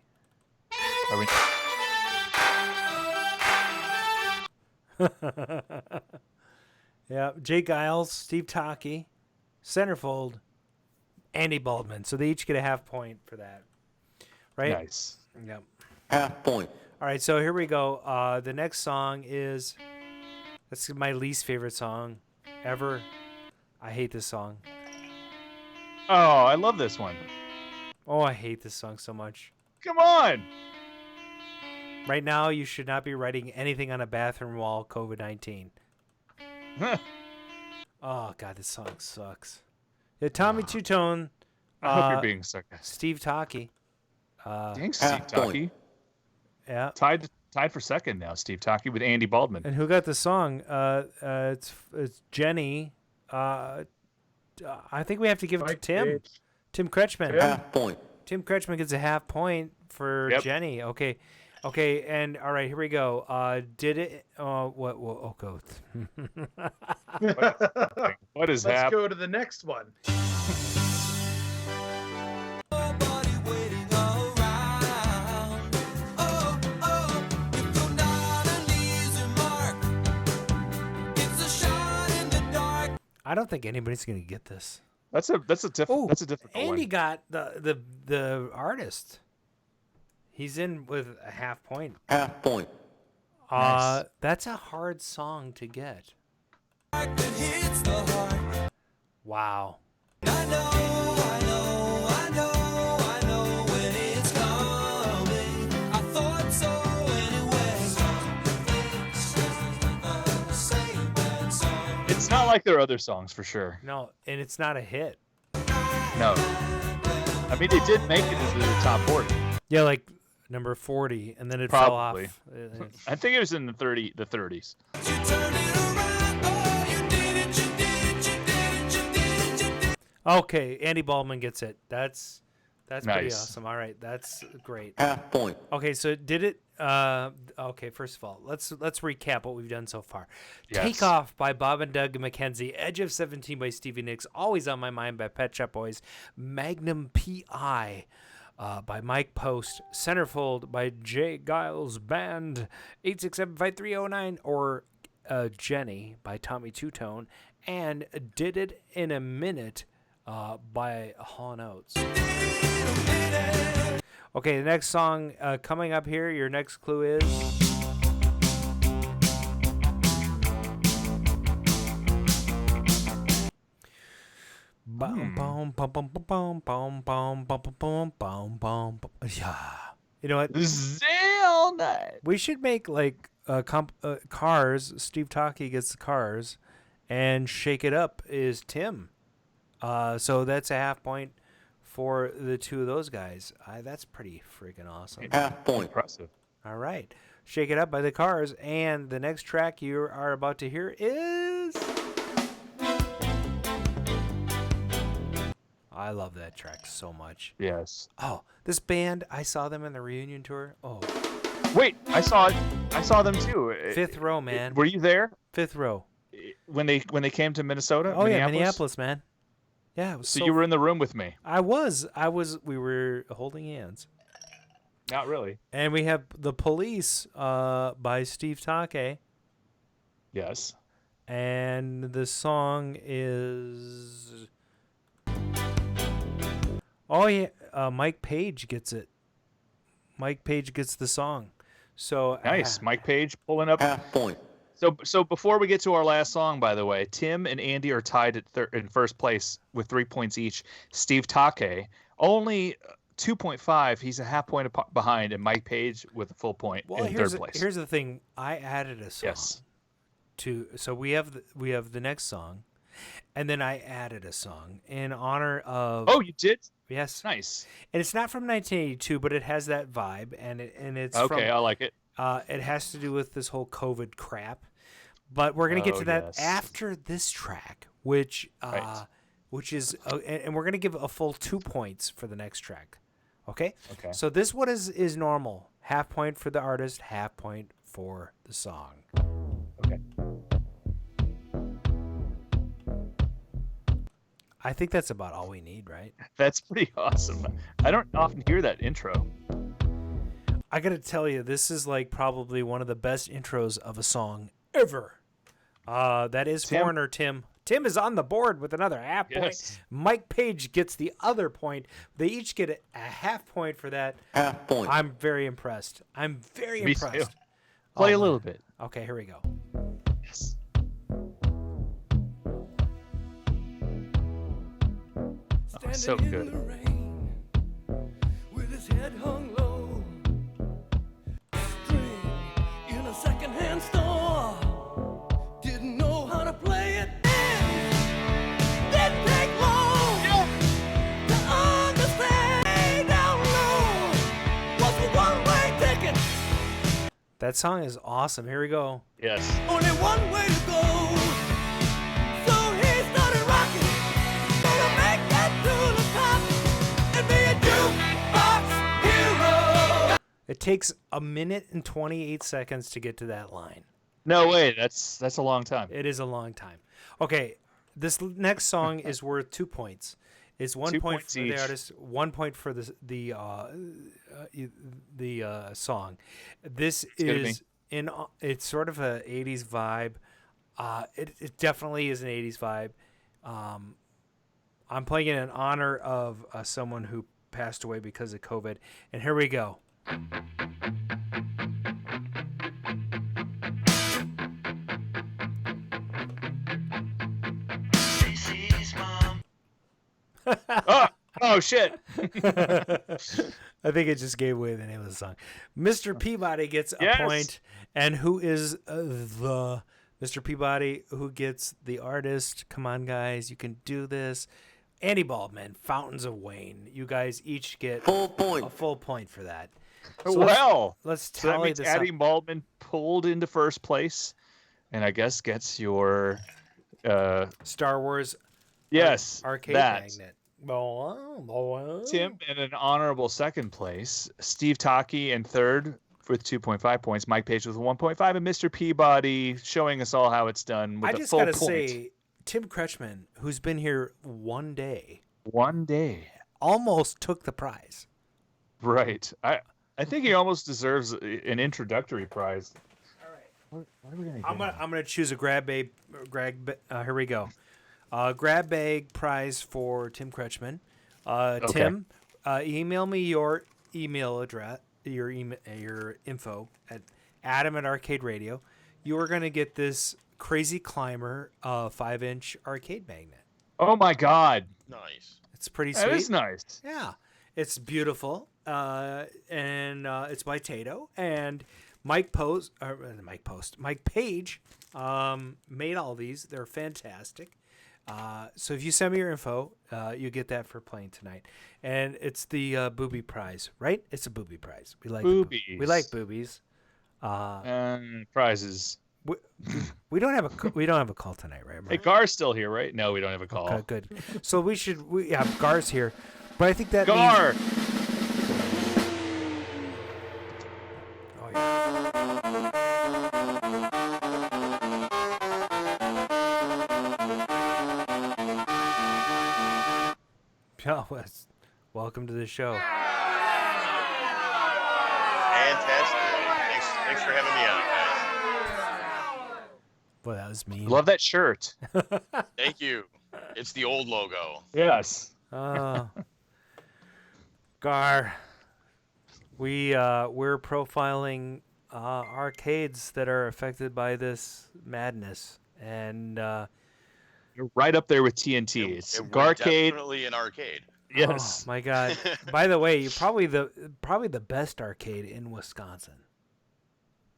Yeah, Jake Giles, Steve Taki, Centerfold, Andy Baldwin. So they each get a half point for that. Right? Nice. Yep. Half point. All right, so here we go. The next song is, that's my least favorite song ever. I hate this song. Oh, I love this one. Oh, I hate this song so much. Come on. Right now, you should not be writing anything on a bathroom wall, COVID-19. Oh, God, this song sucks. Yeah, Tommy Two-Tone. I hope you're being sarcastic. Steve Taki. Dang, Steve Taki. Yeah. Tied for second now, Steve Taki, with Andy Baldwin. And who got the song? It's Jenny. I think we have to give it to Tim. Page. Tim Kretschmann. Yeah. Half point. Tim Kretschmann gets a half point for Jenny. Okay. Okay, and all right, here we go. Did it? What? Oh, go. What is Let's happening? go to the next one. I don't think anybody's gonna get this. That's a difficult one. Andy got the artist. He's in with a half point. Half point. Nice. That's a hard song to get. Hits the heart. Wow. I know when it's coming. I thought so anyway. It's not like their other songs for sure. No, and it's not a hit. No. I mean, they did make it into the top 40. Yeah, like number 40, and then it Probably. fell off. I think it was in the 30s. Okay, Andy Baldwin gets it. That's pretty Nice. awesome. All right, that's great. Half point. Okay, so did it? Okay, first of all, let's recap what we've done so far. Yes. Take Off by Bob and Doug McKenzie, Edge of 17 by Stevie Nicks, Always on My Mind by Pet Shop Boys, Magnum P.I. By Mike Post, Centerfold by Jay Giles Band, 867-5309, or Jenny by Tommy Two Tone, and Did It in a Minute by Hall & Oates. Okay, the next song coming up here, your next clue is... Yeah. You know what? All night. We should make like Cars. Steve Taki gets the Cars, and Shake It Up is Tim. So that's a half point for the two of those guys. That's pretty freaking awesome. Half point. Impressive. All right. Shake It Up by the Cars. And the next track you are about to hear is... I love that track so much. Yes. Oh, this band, I saw them in the reunion tour. Oh. Wait, I saw them too. Fifth Row, man. Were you there? Fifth Row. When they came to Minnesota? Oh, yeah, Minneapolis, man. Yeah, it was so you were in the room with me. I was. We were holding hands. Not really. And we have The Police by Steve Take. Yes. And the song is... Oh, yeah. Mike Page gets it. Mike Page gets the song. So nice. Mike Page pulling up. Half point. So before we get to our last song, by the way, Tim and Andy are tied in first place with 3 points each. Steve Take, only 2.5. He's a half point behind, and Mike Page with a full point in third place. Here's the thing. I added a song. Yes. So we have the next song, and then I added a song in honor of... Oh, you did? Yes. Nice. And it's not from 1982, but it has that vibe, and it's okay. I like it. It has to do with this whole COVID crap, but we're gonna get to that yes. after this track, which Right. which is and we're gonna give a full 2 points for the next track. Okay. Okay. So this one is normal. Half point for the artist, half point for the song. Okay. I think that's about all we need, right? That's pretty awesome. I don't often hear that intro. I gotta tell you, this is like probably one of the best intros of a song ever. That is Tim? Foreigner Tim. Tim is on the board with another half point. Yes. Mike Page gets the other point. They each get a half point for that. Half point. I'm very impressed. I'm very Me impressed. too. Play a man. little bit. Okay, here we go. Yes. Oh, so good. With his head hung low, string in a secondhand store. Didn't know how to play it. Didn't take long to understand. Down low was a one-way ticket. That song is awesome. Here we go. Yes. Only one way to go. So he started rocking. Gonna make that to the top and be a jukebox hero. It takes 1 minute and 28 seconds to get to that line. No way. That's a long time. It is a long time. Okay, this next song is worth 2 points. It's 1 2 point points for each. the artist, 1 point for the song. This is it's sort of a 80s vibe. It definitely is an 80s vibe. I'm playing it in honor of someone who passed away because of COVID. And here we go. This is my Oh, shit. I think it just gave away the name of the song. Mr. Peabody gets a point. And who is the Mr. Peabody? Who gets the artist? Come on, guys. You can do this. Andy Baldwin, Fountains of Wayne. You guys each get a full point for that. So let's tally this up. Andy Baldwin pulled into first place, and I guess gets your Star Wars arcade magnet. Tim in an honorable second place. Steve Taki in third with 2.5 points. Mike Page with 1.5, and Mr. Peabody showing us all how it's done with a full point. I just gotta say, Tim Kretschmann, who's been here one day, almost took the prize. Right. I think he almost deserves an introductory prize. All right. What are we gonna do? I'm gonna choose a grab bag. Here we go. Grab bag prize for Tim Kretschmann. Okay. Tim, email me your email address, your info at Adam@Arcade Radio. You are gonna get this Crazy Climber 5-inch arcade magnet. Oh my God! Nice. It's pretty sweet. That is nice. Yeah, it's beautiful, and it's by Tato and Mike Page made all these. They're fantastic. So if you send me your info, you get that for playing tonight, and it's the booby prize, right? It's a booby prize. We like boobies. We like boobies. Prizes. We don't have a call tonight, right? Mark? Hey, Gar's still here, right? No, we don't have a call. Okay, good. So we have Gar's here, but I think that Gar. means... Oh, yeah. Oh, welcome to the show. Fantastic. Thanks for having me on, guys. Boy, that was mean. Love that shirt. Thank you. It's the old logo. Yes. Gar, we're profiling arcades that are affected by this madness, and you're right up there with TNT. It's Garcade. Definitely an arcade. Yes. Oh my God. By the way, you're probably the best arcade in Wisconsin.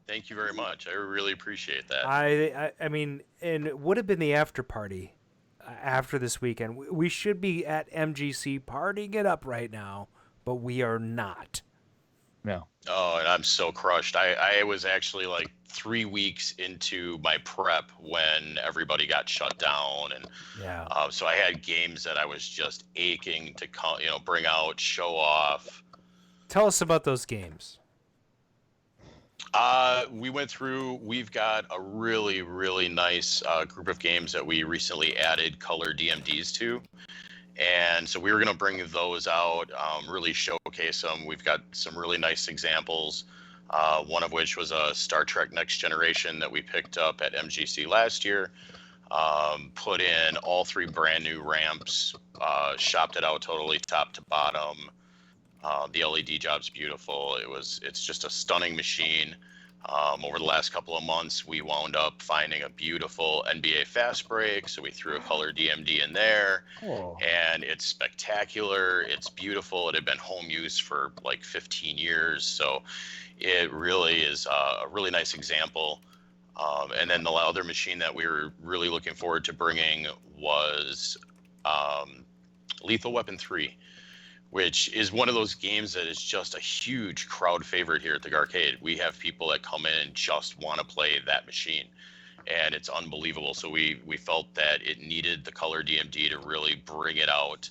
Thank you very much. I really appreciate that. I mean, and it would have been the after party after this weekend. We should be at MGC partying it up right now, but we are not. No. Oh, and I'm so crushed. I was actually like 3 weeks into my prep when everybody got shut down, and so I had games that I was just aching to bring out, show off. Tell us about those games. We went through. We've got a really, really nice group of games that we recently added color DMDs to. And so we were going to bring those out, really showcase them. We've got some really nice examples, one of which was a Star Trek Next Generation that we picked up at MGC last year. Put in all 3 brand new ramps, shopped it out totally top to bottom. The LED job's beautiful. It's just a stunning machine. Over the last couple of months, we wound up finding a beautiful NBA Fast Break, so we threw a color DMD in there, and it's spectacular. It's beautiful. It had been home use for like 15 years, so it really is a really nice example. And then the other machine that we were really looking forward to bringing was Lethal Weapon 3. Which is one of those games that is just a huge crowd favorite here at the Garcade. We have people that come in and just want to play that machine, and it's unbelievable. So we felt that it needed the color DMD to really bring it out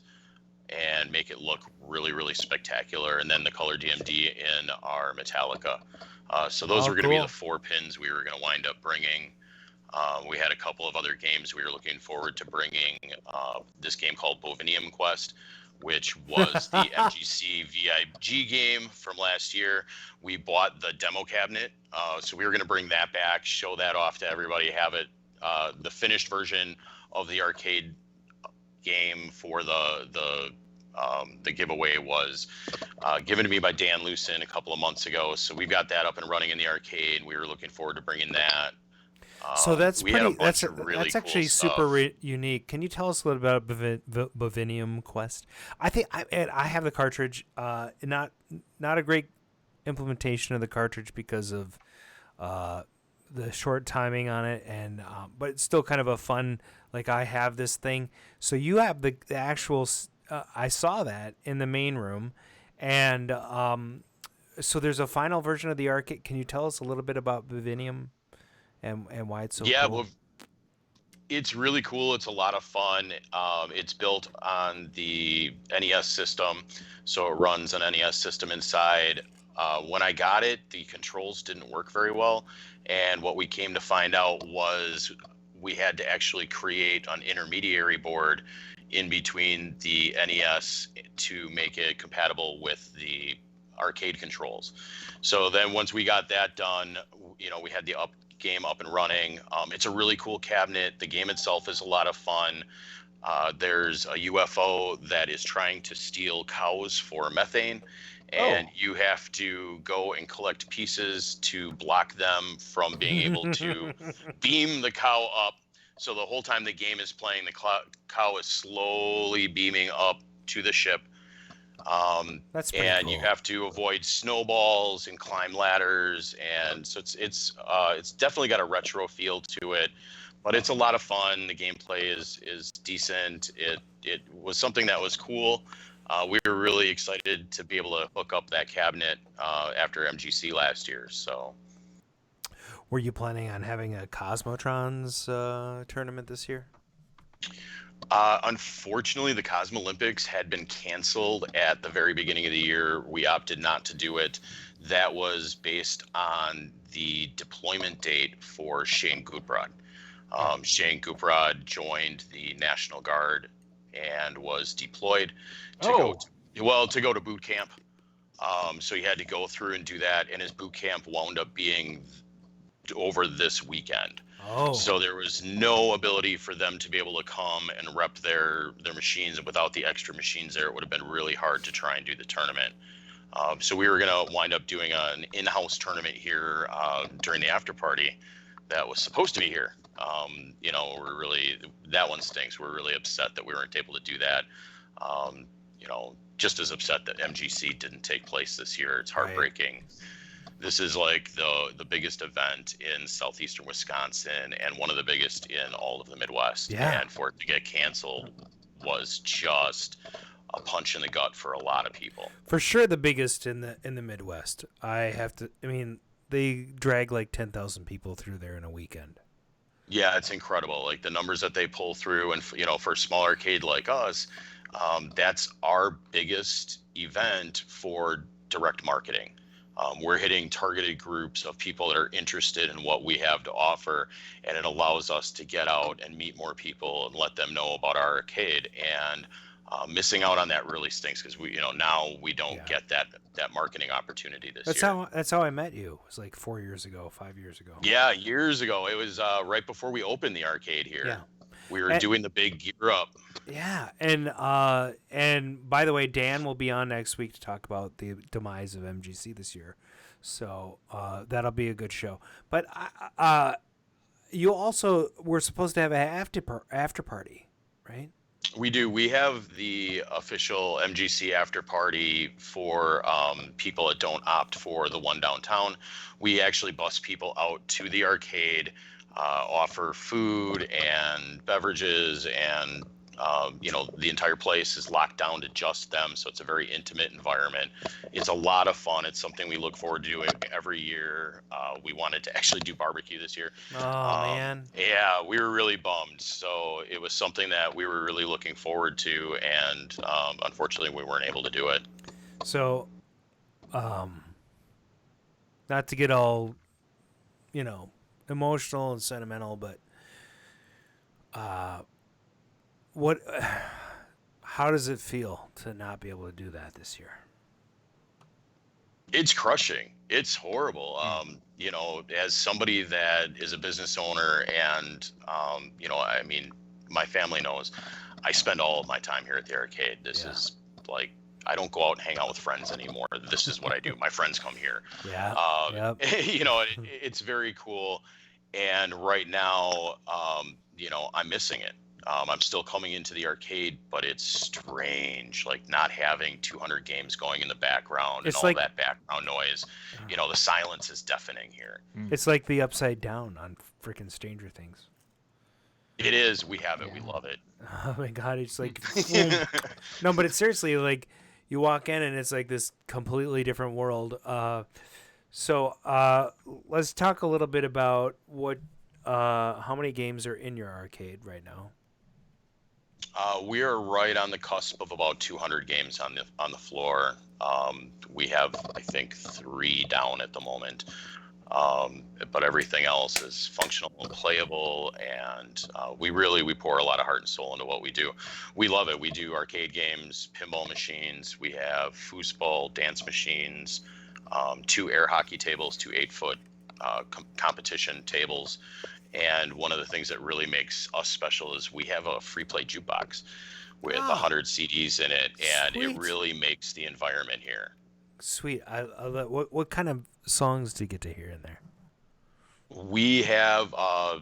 and make it look really, really spectacular. And then the color DMD in our Metallica. So those were going to be the 4 pins we were going to wind up bringing. We had a couple of other games we were looking forward to bringing. This game called Bovinium Quest, which was the MGC VIG game from last year. We bought the demo cabinet, so we were going to bring that back, show that off to everybody, have it the finished version of the arcade game for the giveaway was given to me by Dan Lucen a couple of months ago. So we've got that up and running in the arcade. We were looking forward to bringing that. So that's we had a pretty. bunch of really That's actually cool super stuff. unique. Can you tell us a little bit about Bovinium Quest? I think I have the cartridge. Not a great implementation of the cartridge because of the short timing on it, and but it's still kind of a fun. Like, I have this thing. So you have the actual. I saw that in the main room, and so there's a final version of the arcade. Can you tell us a little bit about Bovinium and why it's so cool? Well, it's really cool. It's a lot of fun. It's built on the NES system, so it runs an NES system inside. When I got it, the controls didn't work very well, and what we came to find out was we had to actually create an intermediary board in between the NES to make it compatible with the arcade controls. So then once we got that done, we had the game up and running. It's a really cool cabinet. The game itself is a lot of fun. There's a UFO that is trying to steal cows for methane, and you have to go and collect pieces to block them from being able to beam the cow up. So the whole time the game is playing, the cow is slowly beaming up to the ship. That's pretty and cool. You have to avoid snowballs and climb ladders, and so it's definitely got a retro feel to it, but it's a lot of fun. The gameplay is decent. It was something that was cool. We were really excited to be able to hook up that cabinet after MGC last year. So, were you planning on having a Cosmotrons tournament this year? Unfortunately, the Cosmo Olympics had been canceled at the very beginning of the year. We opted not to do it. That was based on the deployment date for Shane Gutbrod. Shane Gutbrod joined the National Guard and was deployed to go to boot camp. So he had to go through and do that, and his boot camp wound up being over this weekend. So there was no ability for them to be able to come and rep their machines, and without the extra machines there, it would have been really hard to try and do the tournament. So we were going to wind up doing an in-house tournament here during the after party that was supposed to be here. That one stinks. We're really upset that we weren't able to do that. Just as upset that MGC didn't take place this year. It's heartbreaking. Right. This is like the biggest event in southeastern Wisconsin and one of the biggest in all of the Midwest. Yeah. And for it to get canceled was just a punch in the gut for a lot of people. For sure, the biggest in the Midwest. They drag like 10,000 people through there in a weekend. Yeah, it's incredible. Like the numbers that they pull through, and for a small arcade like us, that's our biggest event for direct marketing. We're hitting targeted groups of people that are interested in what we have to offer, and it allows us to get out and meet more people and let them know about our arcade. And missing out on that really stinks because now we don't get that marketing opportunity this year. That's how I met you. It was like 4 years ago, 5 years ago. Yeah, years ago. It was right before we opened the arcade here. Yeah. We were doing the big gear up. Yeah, and by the way, Dan will be on next week to talk about the demise of MGC this year, so that'll be a good show. But you also were supposed to have an after party, right? We do. We have the official MGC after party for people that don't opt for the one downtown. We actually bus people out to the arcade. Offer food and beverages, and the entire place is locked down to just them, so it's a very intimate environment. It's a lot of fun. It's something we look forward to doing every year. We wanted to actually do barbecue this year. Oh, man. Yeah, we were really bummed. So it was something that we were really looking forward to, and unfortunately we weren't able to do it. So, not to get all, emotional and sentimental, but how does it feel to not be able to do that this year? It's crushing. It's horrible. As somebody that is a business owner and my family knows I spend all of my time here at the arcade. This is like, I don't go out and hang out with friends anymore. This is what I do. My friends come here. Yeah. It's very cool. And right now, I'm missing it. I'm still coming into the arcade, but it's strange, like not having 200 games going in the background and all that background noise. The silence is deafening here. It's like the Upside Down on freaking Stranger Things. It is. We have it. Yeah. We love it. Oh my God! It's like no, but it's seriously like you walk in and it's like this completely different world. So let's talk a little bit about how many games are in your arcade right now. We are right on the cusp of about 200 games on the floor. We have, I think, 3 down at the moment. But everything else is functional and playable, and we pour a lot of heart and soul into what we do. We love it. We do arcade games, pinball machines. We have foosball, dance machines, 2 air hockey tables, 2 8-foot competition tables. And one of the things that really makes us special is we have a free play jukebox with 100 CDs in it, and it really makes the environment here. Sweet. What kind of songs do you get to hear in there? We have a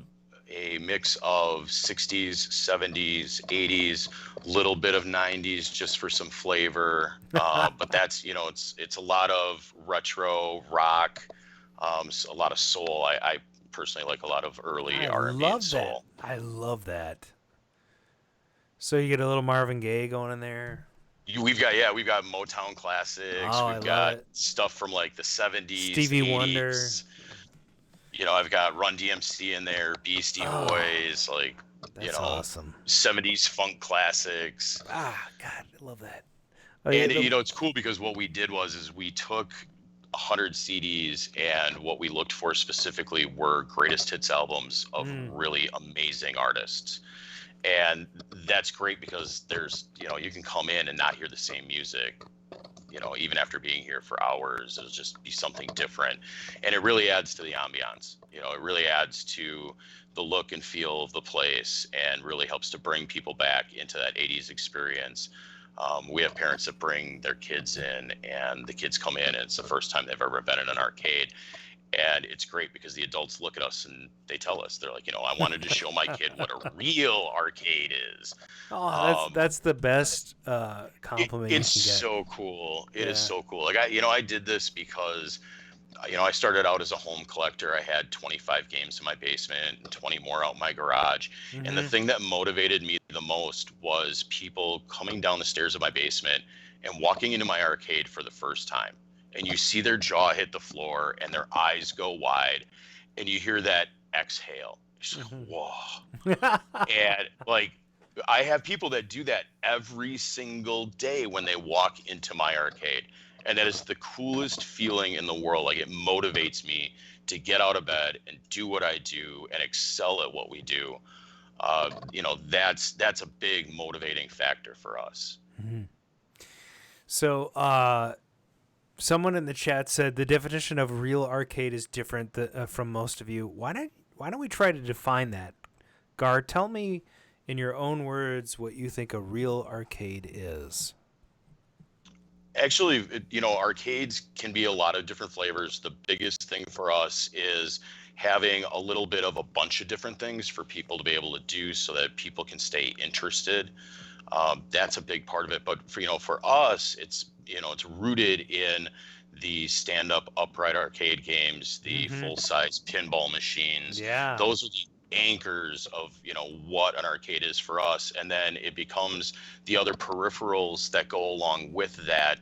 mix of 60s, 70s, 80s, little bit of 90s just for some flavor. But that's, it's a lot of retro rock, a lot of soul. I personally like a lot of early R&B and soul. I love that. So you get a little Marvin Gaye going in there. We've got Motown classics. We've got stuff from like the 70s, Stevie 80s. Wonder. I've got Run DMC in there, Beastie Boys, awesome. 70s funk classics. God, I love that. And it's cool because what we did was we took 100 CDs, and what we looked for specifically were greatest hits albums of really amazing artists. And that's great because there's, you can come in and not hear the same music, even after being here for hours. It'll just be something different. And it really adds to the ambiance. It really adds to the look and feel of the place and really helps to bring people back into that 80s experience. We have parents that bring their kids in, and the kids come in, and it's the first time they've ever been in an arcade. And it's great because the adults look at us and they tell us, they're like, I wanted to show my kid what a real arcade is. Oh, that's the best compliment you can get. It's so cool. It is so cool. Like I did this because, I started out as a home collector. I had 25 games in my basement and 20 more out in my garage. Mm-hmm. And the thing that motivated me the most was people coming down the stairs of my basement and walking into my arcade for the first time. And you see their jaw hit the floor and their eyes go wide, and you hear that exhale. It's like, whoa. And like, I have people that do that every single day when they walk into my arcade. And that is the coolest feeling in the world. Like, it motivates me to get out of bed and do what I do and excel at what we do. That's a big motivating factor for us. Mm-hmm. So, someone in the chat said the definition of real arcade is different from most of you. Why don't we try to define that? Gar, tell me in your own words what you think a real arcade is. Actually, arcades can be a lot of different flavors. The biggest thing for us is having a little bit of a bunch of different things for people to be able to do so that people can stay interested. That's a big part of it. But for us, it's rooted in the stand-up upright arcade games, the full-size pinball machines. Yeah. Those are the anchors of, what an arcade is for us. And then it becomes the other peripherals that go along with that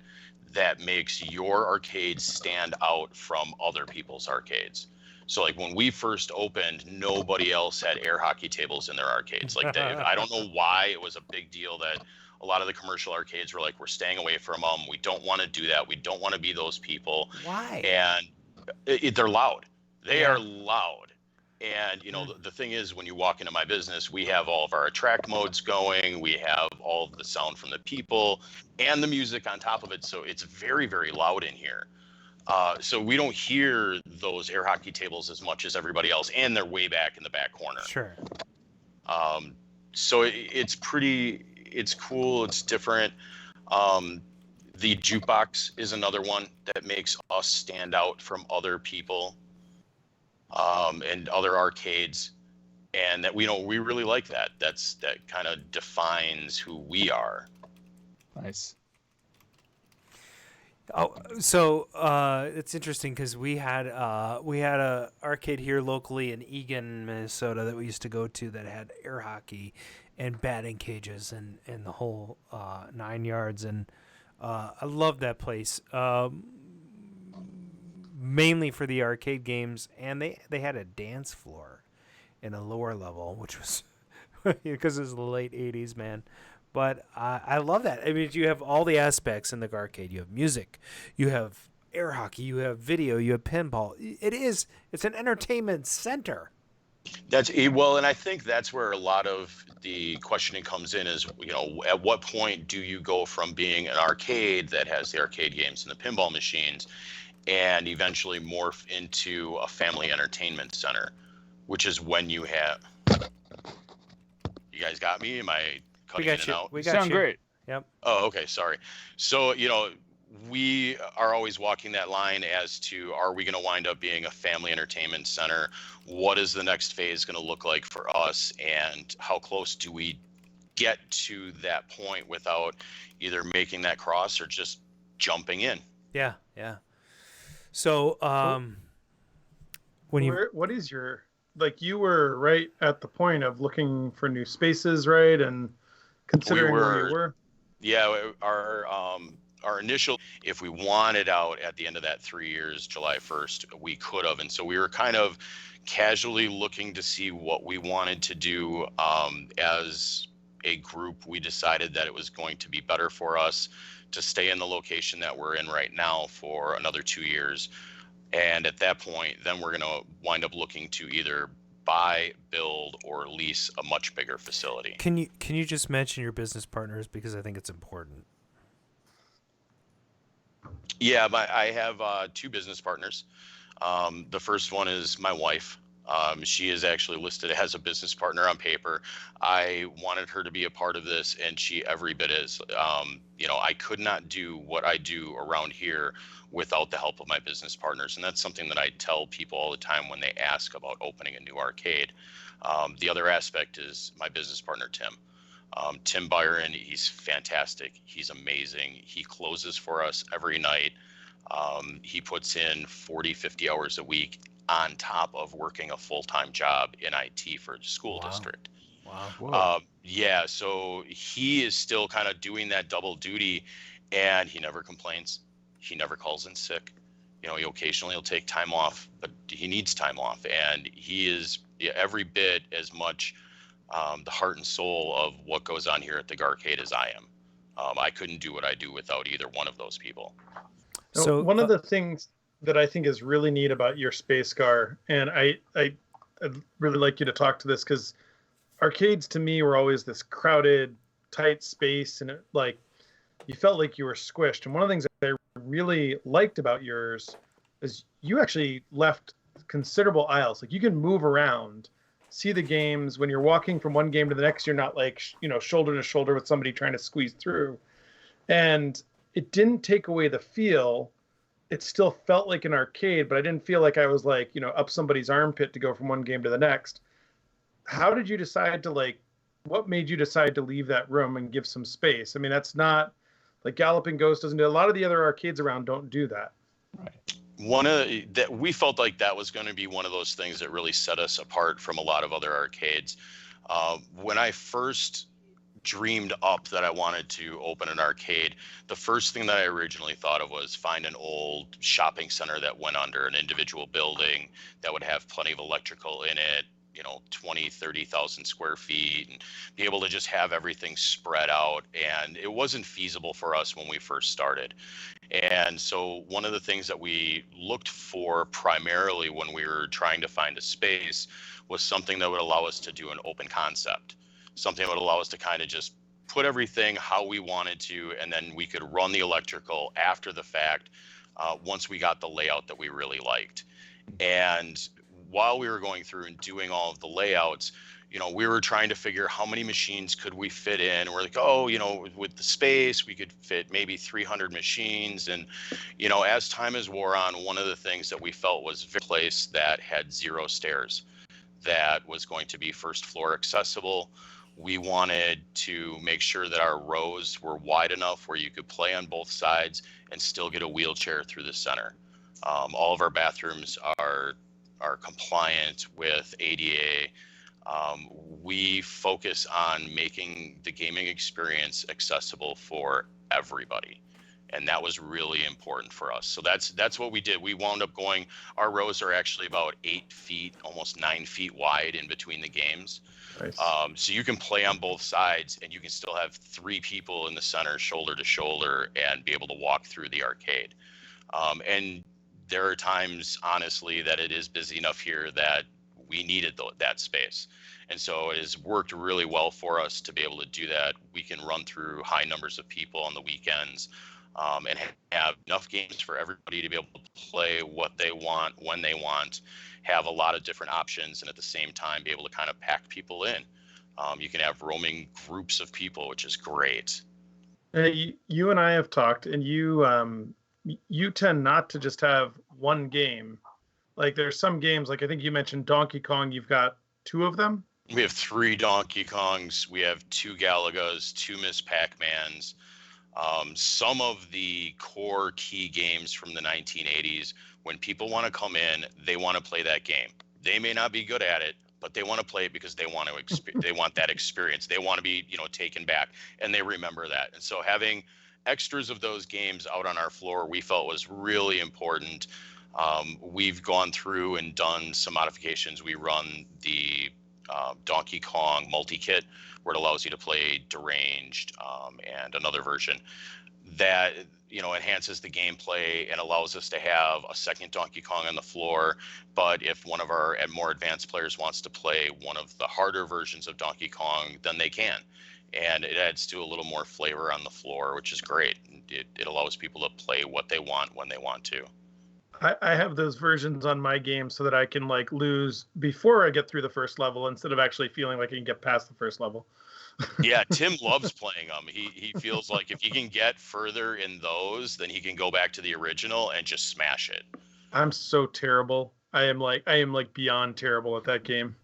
makes your arcade stand out from other people's arcades. So like when we first opened, nobody else had air hockey tables in their arcades like Dave. I don't know why it was a big deal that a lot of the commercial arcades were like, we're staying away from them. We don't want to do that. We don't want to be those people. Why? And they're loud. They are loud. And, the thing is, when you walk into my business, we have all of our attract modes going. We have all of the sound from the people and the music on top of it. So it's very, very loud in here. So we don't hear those air hockey tables as much as everybody else, and they're way back in the back corner. Sure. So it's cool. It's different. The jukebox is another one that makes us stand out from other people. and other arcades, and that we really like that. That kind of defines who we are. Nice. Oh, so it's interesting because we had a arcade here locally in Eagan, Minnesota that we used to go to that had air hockey and batting cages and the whole 9 yards, and I loved that place. Mainly for the arcade games, and they had a dance floor in a lower level, which was because it was the late 80s, man. But I love that. I mean, you have all the aspects in the Garcade. You have music, you have air hockey, you have video, you have pinball. It's an entertainment center. Well, and I think that's where a lot of the questioning comes in is, at what point do you go from being an arcade that has the arcade games and the pinball machines and eventually morph into a family entertainment center, which is when you have... You guys got me? Am I cutting in and out? We got Sound you. Great. Yep. Oh, okay. Sorry. So, we are always walking that line as to, are we going to wind up being a family entertainment center? What is the next phase going to look like for us? And how close do we get to that point without either making that cross or just jumping in? Yeah. Yeah. So, what is your, like, you were right at the point of looking for new spaces, right? And considering where you were. Yeah, our initial, if we wanted out at the end of that 3 years, July 1st, we could have. And so we were kind of casually looking to see what we wanted to do. As a group, we decided that it was going to be better for us to stay in the location that we're in right now for another 2 years. And at that point, then we're going to wind up looking to either buy, build, or lease a much bigger facility. Can you just mention your business partners, because I think it's important? Yeah, I have 2 business partners. The first one is my wife. She is actually listed as a business partner on paper. I wanted her to be a part of this, and she every bit is. I could not do what I do around here without the help of my business partners, and that's something that I tell people all the time when they ask about opening a new arcade. The other aspect is my business partner, Tim. Tim Byron, he's fantastic. He's amazing. He closes for us every night. He puts in 40, 50 hours a week on top of working a full-time job in IT for the school district. Wow. Yeah, so he is still kind of doing that double duty, and he never complains. He never calls in sick. He'll take time off, but he needs time off, and he is every bit as much the heart and soul of what goes on here at the Garcade as I am. I couldn't do what I do without either one of those people. So one of the things that I think is really neat about your space, Gar, and I'd really like you to talk to this, because arcades to me were always this crowded, tight space, and you felt like you were squished. And one of the things that I really liked about yours is you actually left considerable aisles. Like, you can move around, see the games. When you're walking from one game to the next, you're not shoulder to shoulder with somebody trying to squeeze through. And it didn't take away the feel. It still felt like an arcade, but I didn't feel like I was up somebody's armpit to go from one game to the next. How did you decide to what made you decide to leave that room and give some space? I mean, that's not like Galloping Ghost doesn't do. A lot of the other arcades around don't do that. Right. We felt like that was going to be one of those things that really set us apart from a lot of other arcades. When I first dreamed up that I wanted to open an arcade, the first thing that I originally thought of was find an old shopping center that went under, an individual building that would have plenty of electrical in it, 20, 30,000 square feet, and be able to just have everything spread out. And it wasn't feasible for us when we first started. And so one of the things that we looked for primarily when we were trying to find a space was something that would allow us to do an open concept, something that would allow us to kind of just put everything how we wanted to, and then we could run the electrical after the fact once we got the layout that we really liked. And while we were going through and doing all of the layouts, we were trying to figure how many machines could we fit in. We're like, oh, with the space, we could fit maybe 300 machines. And, as time has wore on, one of the things that we felt was a place that had 0 stairs, that was going to be first floor accessible. We wanted to make sure that our rows were wide enough where you could play on both sides and still get a wheelchair through the center. All of our bathrooms are compliant with ADA. We focus on making the gaming experience accessible for everybody. And that was really important for us. So that's what we did. We wound up our rows are actually about 8 feet, almost 9 feet wide in between the games. Nice. So you can play on both sides, and you can still have 3 people in the center, shoulder to shoulder, and be able to walk through the arcade. And there are times, honestly, that it is busy enough here that we needed that space. And so it has worked really well for us to be able to do that. We can run through high numbers of people on the weekends, and have enough games for everybody to be able to play what they want, when they want, have a lot of different options, and at the same time be able to kind of pack people in. You can have roaming groups of people, which is great. You and I have talked, and you tend not to just have one game. Like there's some games, like I think you mentioned Donkey Kong, you've got 2 of them? We have 3 Donkey Kongs, we have 2 Galagas, 2 Miss Pac-Mans. Some of the core key games from the 1980s, when people want to come in, they want to play that game. They may not be good at it, but they want to play it because they want they want that experience. They want to be, taken back, and they remember that. And so having extras of those games out on our floor, we felt was really important. We've gone through and done some modifications. We run the Donkey Kong multi-kit, where it allows you to play Deranged, and another version that enhances the gameplay and allows us to have a second Donkey Kong on the floor. But if one of our more advanced players wants to play one of the harder versions of Donkey Kong, then they can, and it adds to a little more flavor on the floor, which is great. It allows people to play what they want when they want to. I have those versions on my game so that I can lose before I get through the first level instead of actually feeling like I can get past the first level. Yeah, Tim loves playing them. He feels like if he can get further in those, then he can go back to the original and just smash it. I'm so terrible. I am beyond terrible at that game.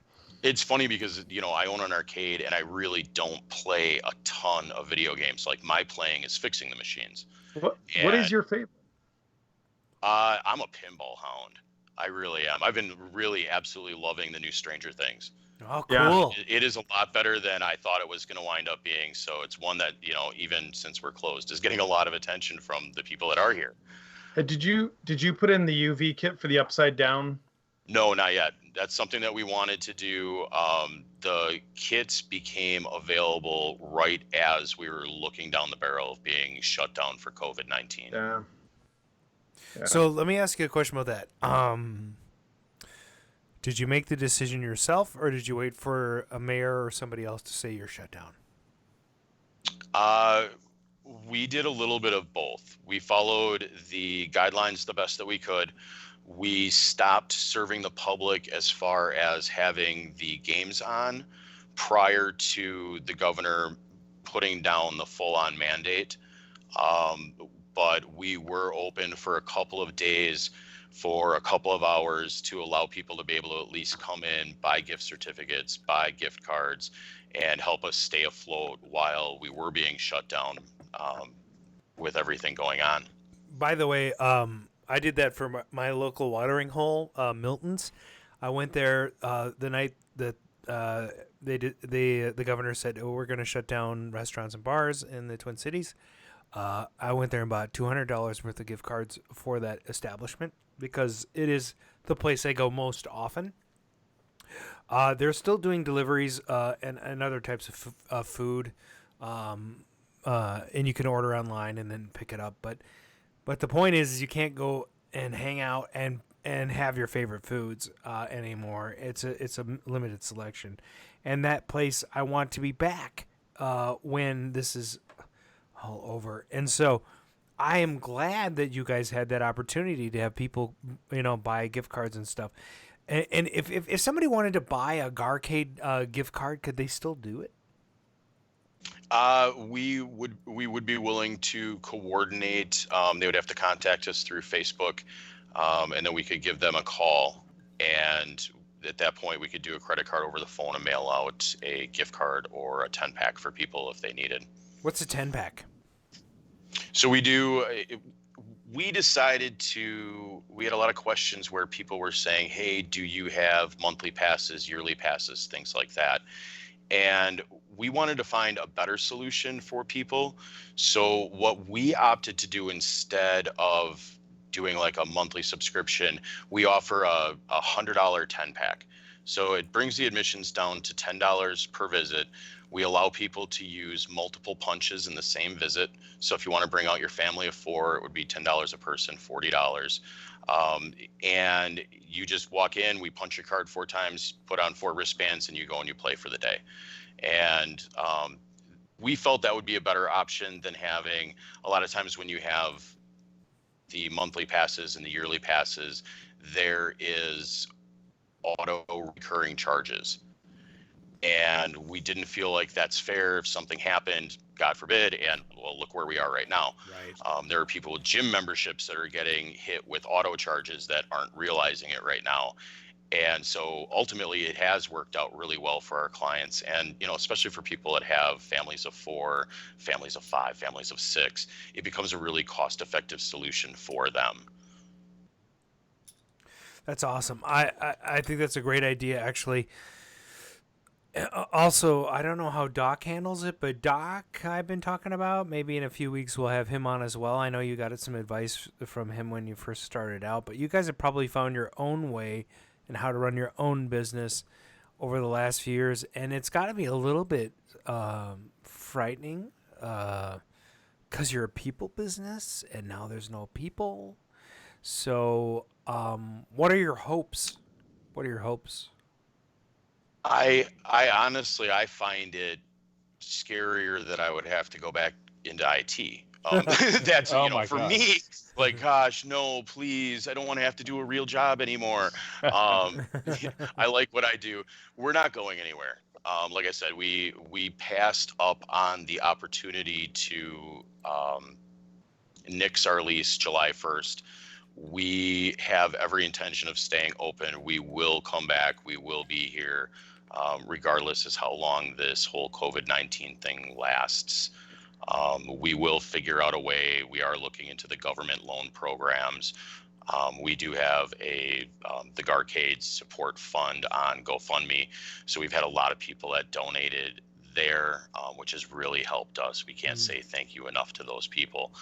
It's funny because, I own an arcade and I really don't play a ton of video games. Like my playing is fixing the machines. What is your favorite? I'm a pinball hound. I really am. I've been really absolutely loving the new Stranger Things. Oh, cool. It is a lot better than I thought it was going to wind up being. So it's one that, even since we're closed, is getting a lot of attention from the people that are here. Did you put in the UV kit for the Upside Down? No, not yet. That's something that we wanted to do. The kits became available right as we were looking down the barrel of being shut down for COVID-19. Yeah. So let me ask you a question about that. Did you make the decision yourself, or did you wait for a mayor or somebody else to say you're shut down? We did a little bit of both. We followed the guidelines the best that we could. We stopped serving the public as far as having the games on prior to the governor putting down the full-on mandate. But we were open for a couple of days for a couple of hours to allow people to be able to at least come in, buy gift certificates, buy gift cards, and help us stay afloat while we were being shut down with everything going on. By the way, I did that for my local watering hole, Milton's. I went there the night that the governor said, "Oh, we're going to shut down restaurants and bars in the Twin Cities." I went there and bought $200 worth of gift cards for that establishment because it is the place I go most often. They're still doing deliveries and other types of food, and you can order online and then pick it up. But the point is you can't go and hang out and have your favorite foods anymore. It's a limited selection, and that place I want to be back when this is all over. And so I am glad that you guys had that opportunity to have people, buy gift cards and stuff. And if somebody wanted to buy a Garcade gift card, could they still do it? We would be willing to coordinate. They would have to contact us through Facebook, and then we could give them a call. And at that point, we could do a credit card over the phone and mail out a gift card or a 10-pack for people if they needed. What's a 10-pack? So we do. We decided we had a lot of questions where people were saying, hey, do you have monthly passes, yearly passes, things like that? And we wanted to find a better solution for people. So what we opted to do instead of doing like a monthly subscription, we offer a $100 10-pack. So it brings the admissions down to $10 per visit. We allow people to use multiple punches in the same visit. So if you want to bring out your family of 4, it would be $10 a person, $40. And you just walk in, we punch your card 4 times, put on 4 wristbands, and you go and you play for the day. And we felt that would be a better option than having, a lot of times when you have the monthly passes and the yearly passes, there is auto recurring charges. And we didn't feel like that's fair if something happened, God forbid, and well, look where we are right now. Right. There are people with gym memberships that are getting hit with auto charges that aren't realizing it right now. And so ultimately it has worked out really well for our clients. And, especially for people that have families of 4, families of 5, families of 6, it becomes a really cost-effective solution for them. That's awesome. I think that's a great idea, actually. Also, I don't know how Doc handles it, but Doc I've been talking about, maybe in a few weeks we'll have him on as well. I know you got some advice from him when you first started out, but you guys have probably found your own way and how to run your own business over the last few years, and it's got to be a little bit frightening because you're a people business and now there's no people. So what are your hopes? I honestly, I find it scarier that I would have to go back into IT. That's, for me, like, gosh, no, please, I don't want to have to do a real job anymore. I like what I do. We're not going anywhere. Like I said, we passed up on the opportunity to nix our lease July 1st. We have every intention of staying open. We will come back. We will be here, regardless as how long this whole COVID-19 thing lasts. We will figure out a way. We are looking into the government loan programs. We do have the Garcade support fund on GoFundMe. So we've had a lot of people that donated there, which has really helped us. We can't say thank you enough to those people.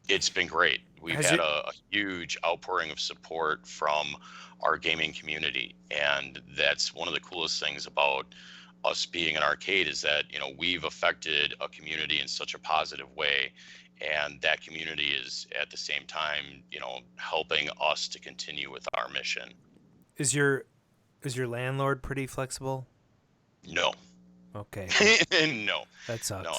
It's been great. We've had a huge outpouring of support from our gaming community. And that's one of the coolest things about us being an arcade is that, we've affected a community in such a positive way. And that community is at the same time, helping us to continue with our mission. Is your landlord pretty flexible? No. Okay. No. That sucks. No,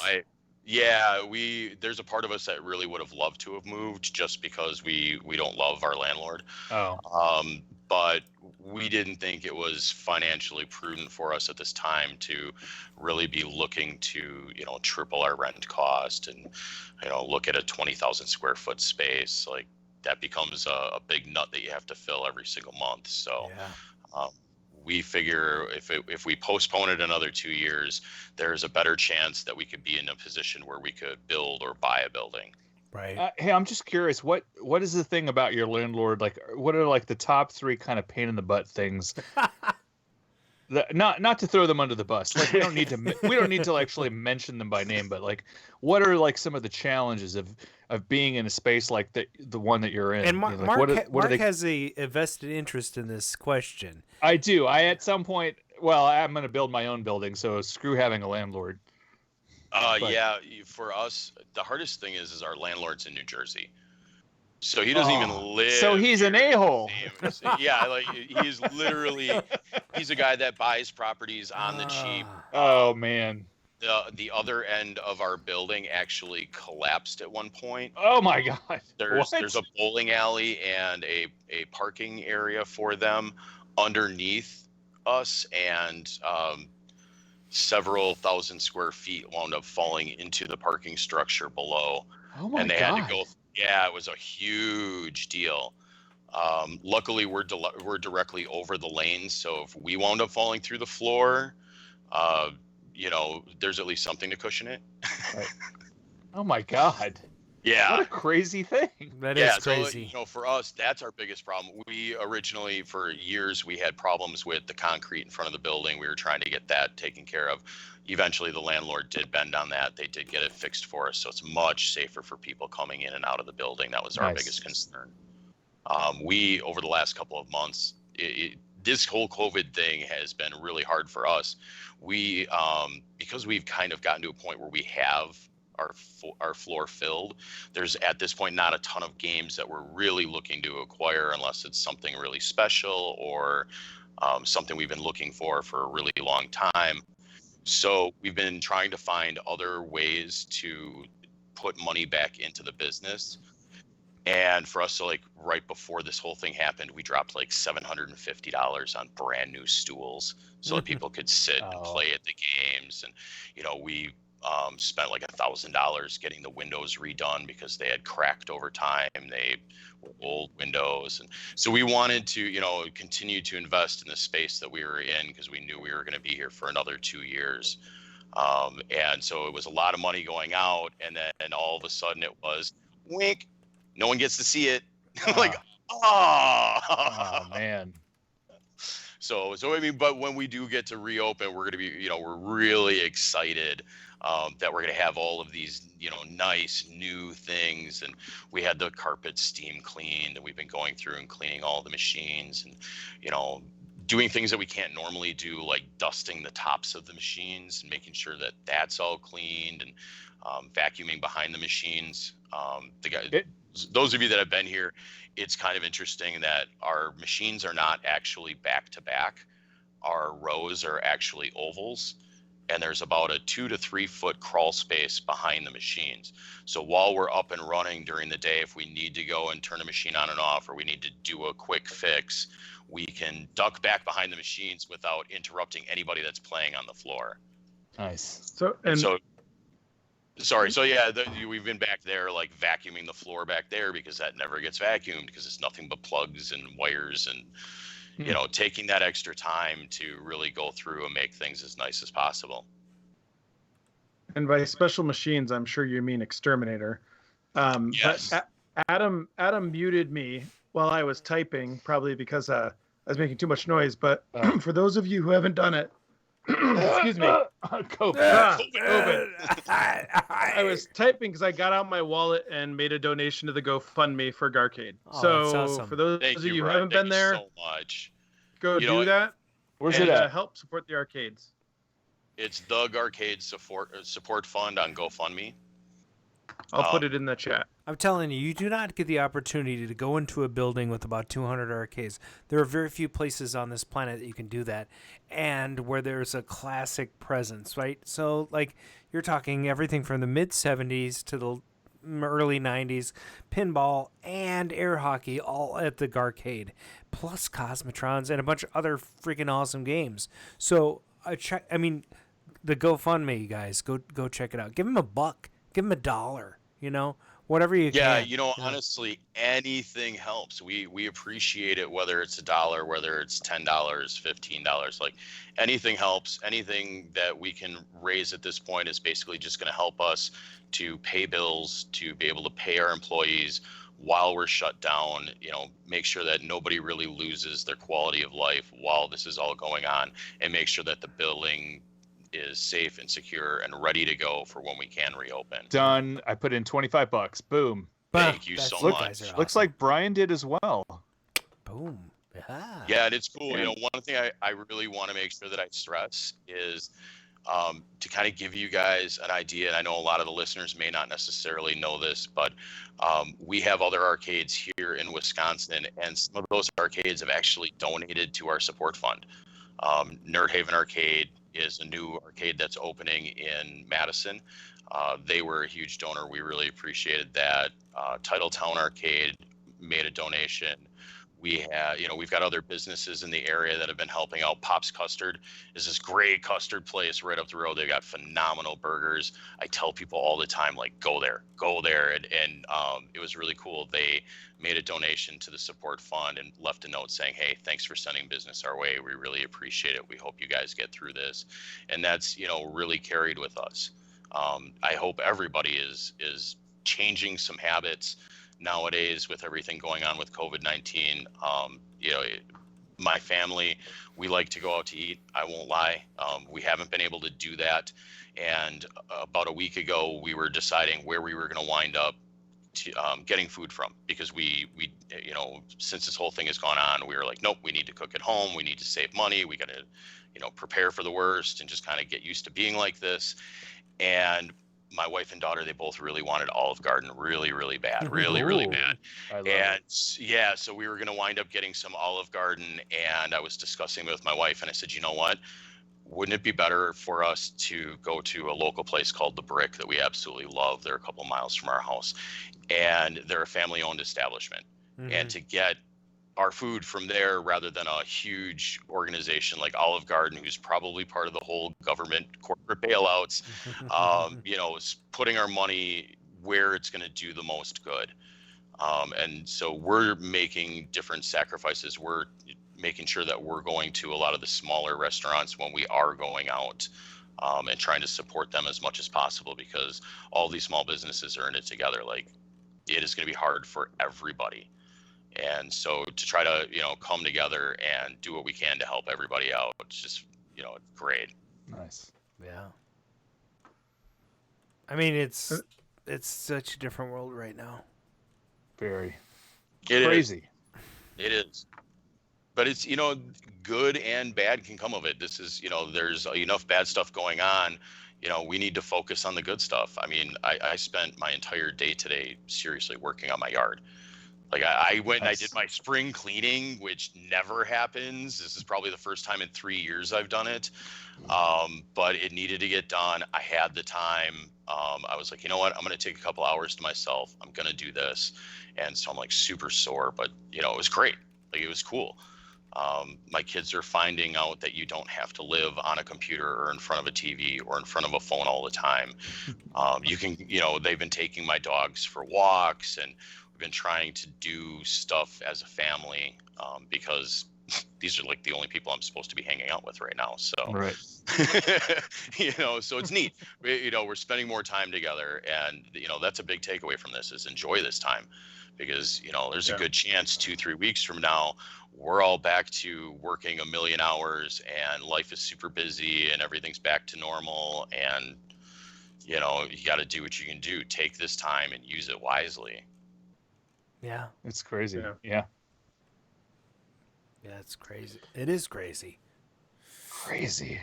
there's a part of us that really would have loved to have moved just because we don't love our landlord. Oh. But we didn't think it was financially prudent for us at this time to really be looking to, triple our rent cost and, look at a 20,000 square foot space. Like that becomes a big nut that you have to fill every single month. So, we figure if we postpone it another 2 years, there's a better chance that we could be in a position where we could build or buy a building. Right. Hey, I'm just curious. What is the thing about your landlord? Like, what are like the top 3 kind of pain in the butt things? Not to throw them under the bus. Like we don't need to actually mention them by name. But like, what are like some of the challenges of being in a space like the one that you're in? And Mark, Mark has a vested interest in this question. I do. At some point, I'm going to build my own building, so screw having a landlord. For us, the hardest thing is our landlord's in New Jersey. So he doesn't even live. So he's an a-hole. Yeah, like he's a guy that buys properties on the cheap. Oh man. the other end of our building actually collapsed at one point. Oh my God! There's a bowling alley and a parking area for them underneath us, and several thousand square feet wound up falling into the parking structure below. Oh my and they God! had to go. Yeah, it was a huge deal. Luckily, we're directly over the lanes, so if we wound up falling through the floor, there's at least something to cushion it. Right. Oh my God! Yeah. What a crazy thing. That is crazy. So, for us, that's our biggest problem. We originally, for years, we had problems with the concrete in front of the building. We were trying to get that taken care of. Eventually, the landlord did bend on that. They did get it fixed for us, so it's much safer for people coming in and out of the building. That was our biggest concern. We, over the last couple of months, this whole COVID thing has been really hard for us. We, because we've kind of gotten to a point where we have our floor filled, there's at this point not a ton of games that we're really looking to acquire unless it's something really special or something we've been looking for a really long time. So we've been trying to find other ways to put money back into the business. And for us to, like, right before this whole thing happened, we dropped like $750 on brand new stools so that people could sit and play at the games. And, we spent like $1,000 getting the windows redone because they had cracked over time. They were old windows. And so we wanted to, continue to invest in the space that we were in because we knew we were going to be here for another 2 years. And so it was a lot of money going out. And then all of a sudden it was, wink, no one gets to see it. Like, oh man. So I mean, but when we do get to reopen, we're going to be, we're really excited that we're going to have all of these, nice new things. And we had the carpet steam cleaned, and we've been going through and cleaning all the machines and, doing things that we can't normally do, like dusting the tops of the machines and making sure that that's all cleaned, and vacuuming behind the machines. Those of you that have been here, it's kind of interesting that our machines are not actually back to back. Our rows are actually ovals, and there's about a 2 to 3 foot crawl space behind the machines. So while we're up and running during the day, if we need to go and turn a machine on and off, or we need to do a quick fix, we can duck back behind the machines without interrupting anybody that's playing on the floor. Nice. So yeah, we've been back there, like vacuuming the floor back there, because that never gets vacuumed because it's nothing but plugs and wires, and taking that extra time to really go through and make things as nice as possible. And by special machines, I'm sure you mean exterminator. Yes. But Adam muted me while I was typing, probably because I was making too much noise. But for those of you who haven't done it, excuse me. COVID. I was typing because I got out my wallet and made a donation to the GoFundMe for Garcade. That's awesome. For those of you who haven't been there, so much. Go do that. Where's it at? Help support the arcades. It's the Garcade support fund on GoFundMe. I'll put it in the chat. I'm telling you, you do not get the opportunity to go into a building with about 200 arcades. There are very few places on this planet that you can do that, and where there's a classic presence, right? So, like, you're talking everything from the mid-'70s to the early 90s, pinball and air hockey all at the Garcade, plus Cosmotrons and a bunch of other freaking awesome games. So, the GoFundMe, guys, go check it out. Give them $1. Give them $1, whatever you can. Yeah, honestly, anything helps. We appreciate it, whether it's $1, whether it's $10, $15, like anything helps. Anything that we can raise at this point is basically just going to help us to pay bills, to be able to pay our employees while we're shut down, make sure that nobody really loses their quality of life while this is all going on, and make sure that the building is safe and secure and ready to go for when we can reopen. Done. I put in $25. Boom. Thank you so much. Awesome. Looks like Brian did as well. Boom. Yeah, and it's cool. One thing I really want to make sure that I stress is to kind of give you guys an idea, and I know a lot of the listeners may not necessarily know this, but we have other arcades here in Wisconsin, and some of those arcades have actually donated to our support fund. Nerd Haven Arcade, is a new arcade that's opening in Madison. They were a huge donor. We really appreciated that. Titletown Arcade made a donation. We've got other businesses in the area that have been helping out. Pop's Custard is this great custard place right up the road. They got phenomenal burgers. I tell people all the time, like, go there. And it was really cool. They made a donation to the support fund and left a note saying, hey, thanks for sending business our way. We really appreciate it. We hope you guys get through this. And that's, really carried with us. I hope everybody is changing some habits nowadays with everything going on with COVID-19. My family, we like to go out to eat. I won't lie. We haven't been able to do that. And about a week ago, we were deciding where we were going to wind up getting food from, because we since this whole thing has gone on, we were like, nope, we need to cook at home. We need to save money. We got to, prepare for the worst and just kind of get used to being like this. And my wife and daughter, they both really wanted Olive Garden really, really bad, really bad. And yeah, so we were going to wind up getting some Olive Garden, and I was discussing it with my wife, and I said, you know what? Wouldn't it be better for us to go to a local place called The Brick that we absolutely love? They're a couple miles from our house, and they're a family-owned establishment. Mm-hmm. And to get our food from there rather than a huge organization like Olive Garden, who's probably part of the whole government corporate bailouts, is putting our money where it's going to do the most good. And so we're making different sacrifices. We're making sure that we're going to a lot of the smaller restaurants when we are going out, and trying to support them as much as possible, because all these small businesses are in it together. Like, it is going to be hard for everybody. And so to try to, come together and do what we can to help everybody out, it's just, great. Nice. Yeah. I mean, it's such a different world right now. Very. Crazy. It is. But it's, good and bad can come of it. This is, there's enough bad stuff going on. We need to focus on the good stuff. I mean, I spent my entire day today seriously working on my yard. Like, I went and I did my spring cleaning, which never happens. This is probably the first time in 3 years I've done it. But it needed to get done. I had the time. I was like, you know what? I'm going to take a couple hours to myself. I'm going to do this. And so I'm like super sore, but it was great. Like, it was cool. My kids are finding out that you don't have to live on a computer or in front of a TV or in front of a phone all the time. You can, they've been taking my dogs for walks, and we've been trying to do stuff as a family, because these are like the only people I'm supposed to be hanging out with right now. So, right. So it's neat. We're spending more time together, and, that's a big takeaway from this is enjoy this time, because, there's a good chance 2-3 weeks from now, we're all back to working 1 million hours and life is super busy and everything's back to normal. And, you got to do what you can do. Take this time and use it wisely. Yeah. It's crazy. Yeah. Yeah, it's crazy. It is crazy. Crazy,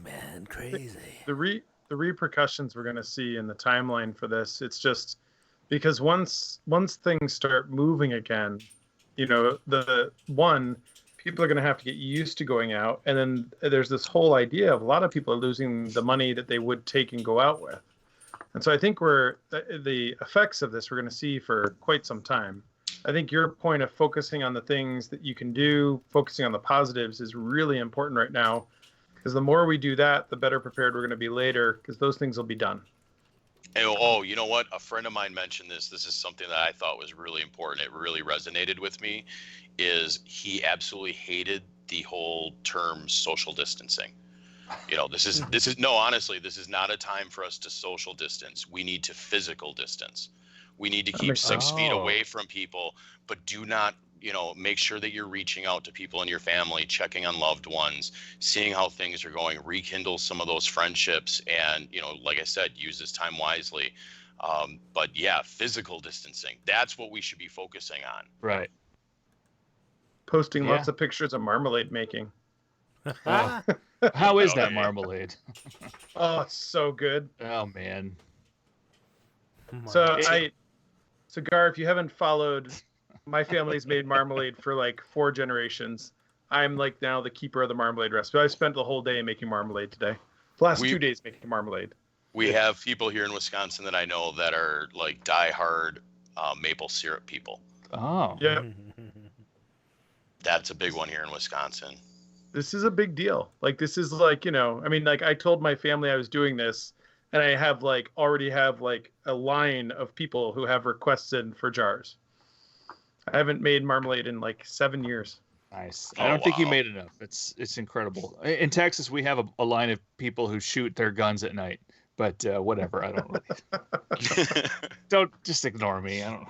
man. Crazy. The repercussions we're going to see in the timeline for this, it's just because once things start moving again, people are going to have to get used to going out. And then there's this whole idea of a lot of people are losing the money that they would take and go out with. And so I think the effects of this we're going to see for quite some time. I think your point of focusing on the things that you can do, focusing on the positives, is really important right now, because the more we do that, the better prepared we're going to be later, because those things will be done. Oh, you know what? A friend of mine mentioned this. This is something that I thought was really important. It really resonated with me, is he absolutely hated the whole term social distancing. This is no, honestly, this is not a time for us to social distance. We need to physical distance. We need to keep 6 feet away from people, but do not, make sure that you're reaching out to people in your family, checking on loved ones, seeing how things are going, rekindle some of those friendships. And, like I said, use this time wisely. But yeah, physical distancing, that's what we should be focusing on. Right. Posting lots of pictures of marmalade making. How is that marmalade? Oh, it's so good. Oh, man. So Gar, if you haven't followed, my family's made marmalade for like 4 generations. I'm like now the keeper of the marmalade recipe. I spent the whole day making marmalade today. The last 2 days making marmalade. We have people here in Wisconsin that I know that are like diehard maple syrup people. Oh. Yeah. That's a big one here in Wisconsin. This is a big deal. Like, this is like, you know, I mean, like, I told my family I was doing this, and I have like already have like a line of people who have requests in for jars. I haven't made marmalade in like 7 years. Nice. I don't think you made enough. It's incredible. In Texas, we have a line of people who shoot their guns at night. But whatever. I don't really. Don't just ignore me. I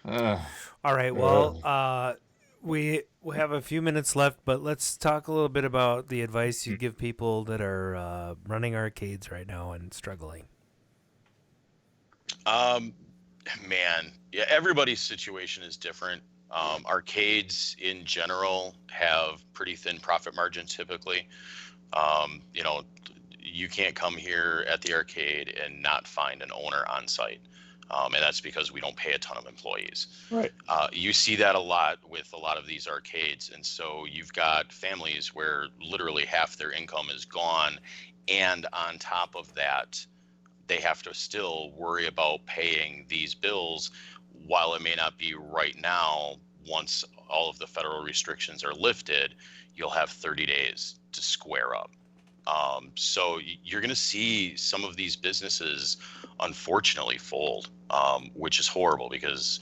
don't. All right. Well, we have a few minutes left, but let's talk a little bit about the advice you give people that are running arcades right now and struggling. Man, yeah, everybody's situation is different. Arcades in general have pretty thin profit margins typically. You know, you can't come here at the arcade and not find an owner on site. And that's because we don't pay a ton of employees. Right. You see that a lot with a lot of these arcades. And so you've got families where literally half their income is gone. And on top of that, they have to still worry about paying these bills. While it may not be right now, once all of the federal restrictions are lifted, you'll have 30 days to square up. So you're going to see some of these businesses unfortunately fold, which is horrible because,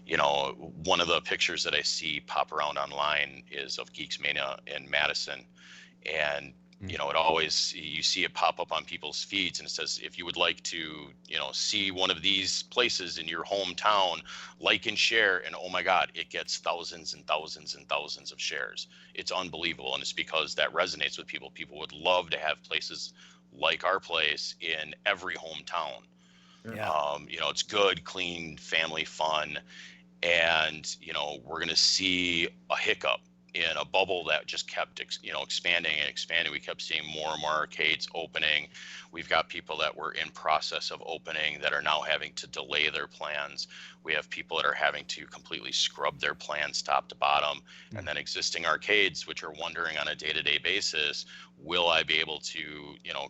you know, one of the pictures that I see pop around online is of Geeks Mania in Madison. And, you know, it always, you see it pop up on people's feeds and it says, if you would like to, you know, see one of these places in your hometown, like and share. And oh my God, it gets thousands and thousands and thousands of shares. It's unbelievable. And it's because that resonates with people. People would love to have places like our place in every hometown. Yeah. You know, it's good, clean, family fun. And, you know, we're going to see a hiccup in a bubble that just kept, you know, expanding and expanding. We kept seeing more and more arcades opening. We've got people that were in process of opening that are now having to delay their plans. We have people that are having to completely scrub their plans top to bottom. And then existing arcades, which are wondering on a day-to-day basis, will I be able to, you know,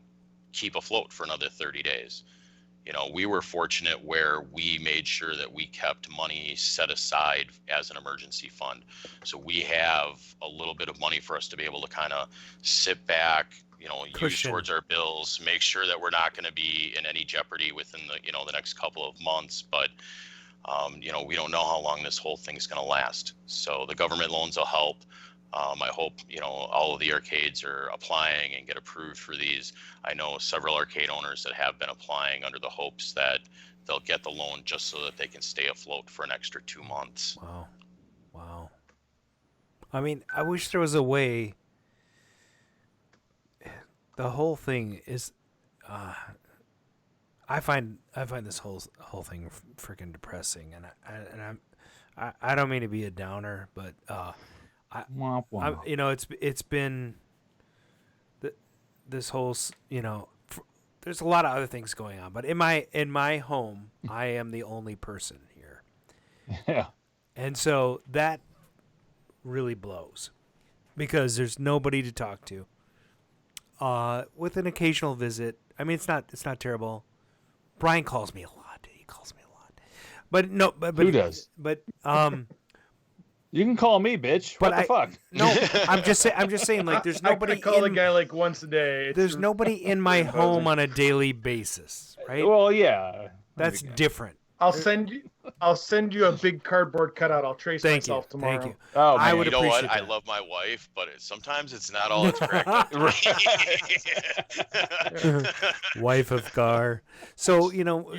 keep afloat for another 30 days? You know, we were fortunate where we made sure that we kept money set aside as an emergency fund. So we have a little bit of money for us to be able to kind of sit back, you know, use towards our bills, make sure that we're not going to be in any jeopardy within the, you know, the next couple of months. But, you know, we don't know how long this whole thing's going to last. So the government loans will help. I hope, you know, all of the arcades are applying and get approved for these. I know several arcade owners that have been applying under the hopes that they'll get the loan just so that they can stay afloat for an extra 2 months. Wow. Wow. I mean, I wish there was a way. The whole thing is, I find this whole thing freaking depressing, and I don't mean to be a downer, but you know, it's been this whole, you know, there's a lot of other things going on, but in my home, I am the only person here. Yeah. And so that really blows because there's nobody to talk to. With an occasional visit, I mean, it's not terrible. Brian calls me a lot. He calls me a lot. But no, but who does? But you can call me, bitch. What the fuck? No, I'm just saying, like, there's nobody. I call a guy like once a day. There's nobody in my home on a daily basis, right? Well, yeah, that's different. I'll send you a big cardboard cutout. I'll trace myself tomorrow. Thank you. Oh, I would appreciate appreciate that. I love my wife, but sometimes it's not all it's cracked up to be. Wife of Gar. So, you know,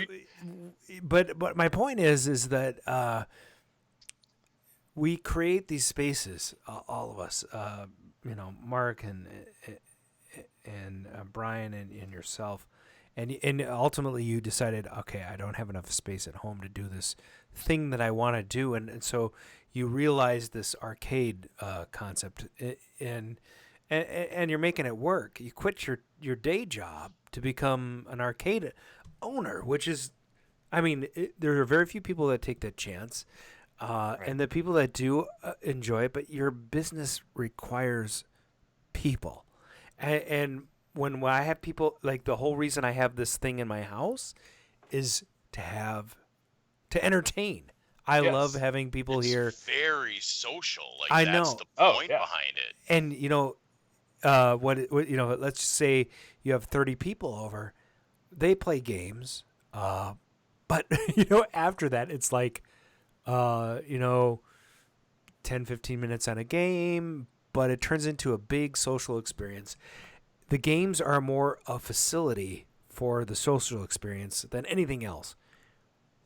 but my point is that we create these spaces, all of us, you know, Mark and Brian and yourself. And ultimately you decided, okay, I don't have enough space at home to do this thing that I want to do. And so you realize this arcade concept and you're making it work. You quit your day job to become an arcade owner, which is, I mean, there are very few people that take that chance. and the people that do enjoy it, but your business requires people. And when I have people, like the whole reason I have this thing in my house is to entertain. I love having people here. Very social. Like I that's know. the point behind it. And what let's just say you have 30 people over, they play games, but after that it's like 10-15 minutes on a game, but it turns into a big social experience. The games are more a facility for the social experience than anything else,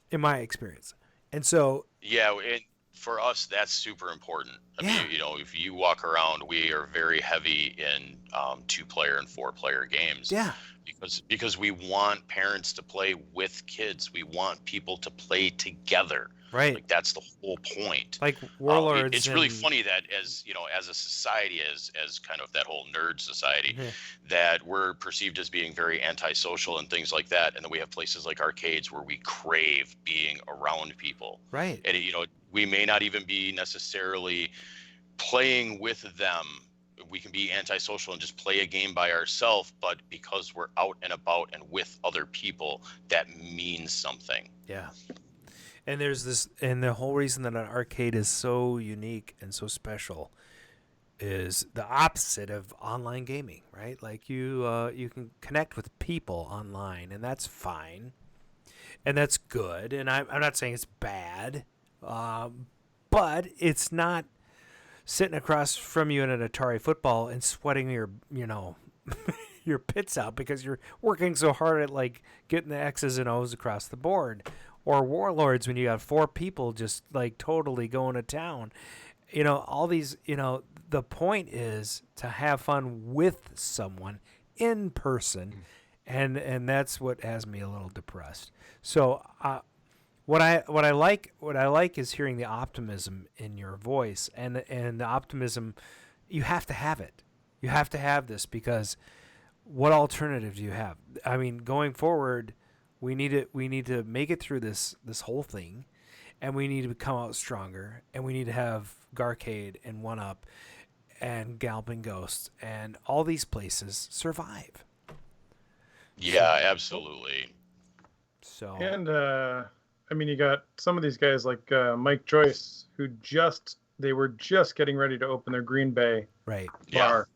in my experience. And so and for us, that's super important. I mean, if you walk around, we are very heavy in 2-player and 4-player games. Yeah. Because we want parents to play with kids. We want people to play together. Right. Like that's the whole point. Like Warlords. It's really funny that as a society, as kind of that whole nerd society, that we're perceived as being very antisocial and things like that, and then we have places like arcades where we crave being around people. Right. And we may not even be necessarily playing with them. We can be antisocial and just play a game by ourselves, but because we're out and about and with other people, that means something. Yeah. And there's this, and the whole reason that an arcade is so unique and so special is the opposite of online gaming, right? Like you can connect with people online, and that's fine, and that's good. And I'm not saying it's bad, but it's not sitting across from you in an Atari football and sweating your your pits out because you're working so hard at like getting the X's and O's across the board. Or Warlords when you have 4 people just like totally going to town. All these, the point is to have fun with someone in person. And that's what has me a little depressed. So what I like is hearing the optimism in your voice and the optimism. You have to have it. You have to have this because what alternative do you have? I mean, going forward, we need to make it through this whole thing, and we need to come out stronger, and we need to have Garcade and 1UP and Galloping Ghosts and all these places survive. Yeah, absolutely. So and you got some of these guys like Mike Joyce who they were just getting ready to open their Green Bay bar,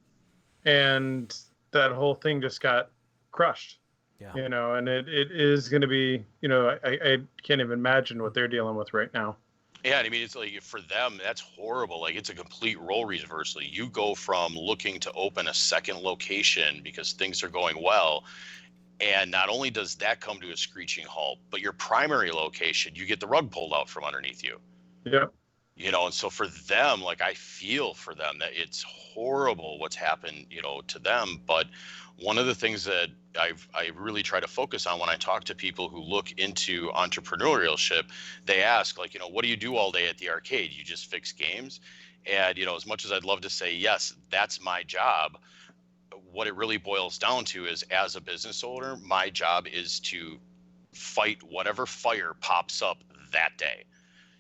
and that whole thing just got crushed. Yeah. And it is going to be, I can't even imagine what they're dealing with right now. Yeah, I mean, it's like for them, that's horrible. Like it's a complete role reversal. You go from looking to open a second location because things are going well, and not only does that come to a screeching halt, but your primary location, you get the rug pulled out from underneath you. Yeah. And so for them, like I feel for them that it's horrible what's happened, to them. But one of the things that I really try to focus on when I talk to people who look into entrepreneurship, they ask like, what do you do all day at the arcade? You just fix games? And, as much as I'd love to say, yes, that's my job, what it really boils down to is as a business owner, my job is to fight whatever fire pops up that day.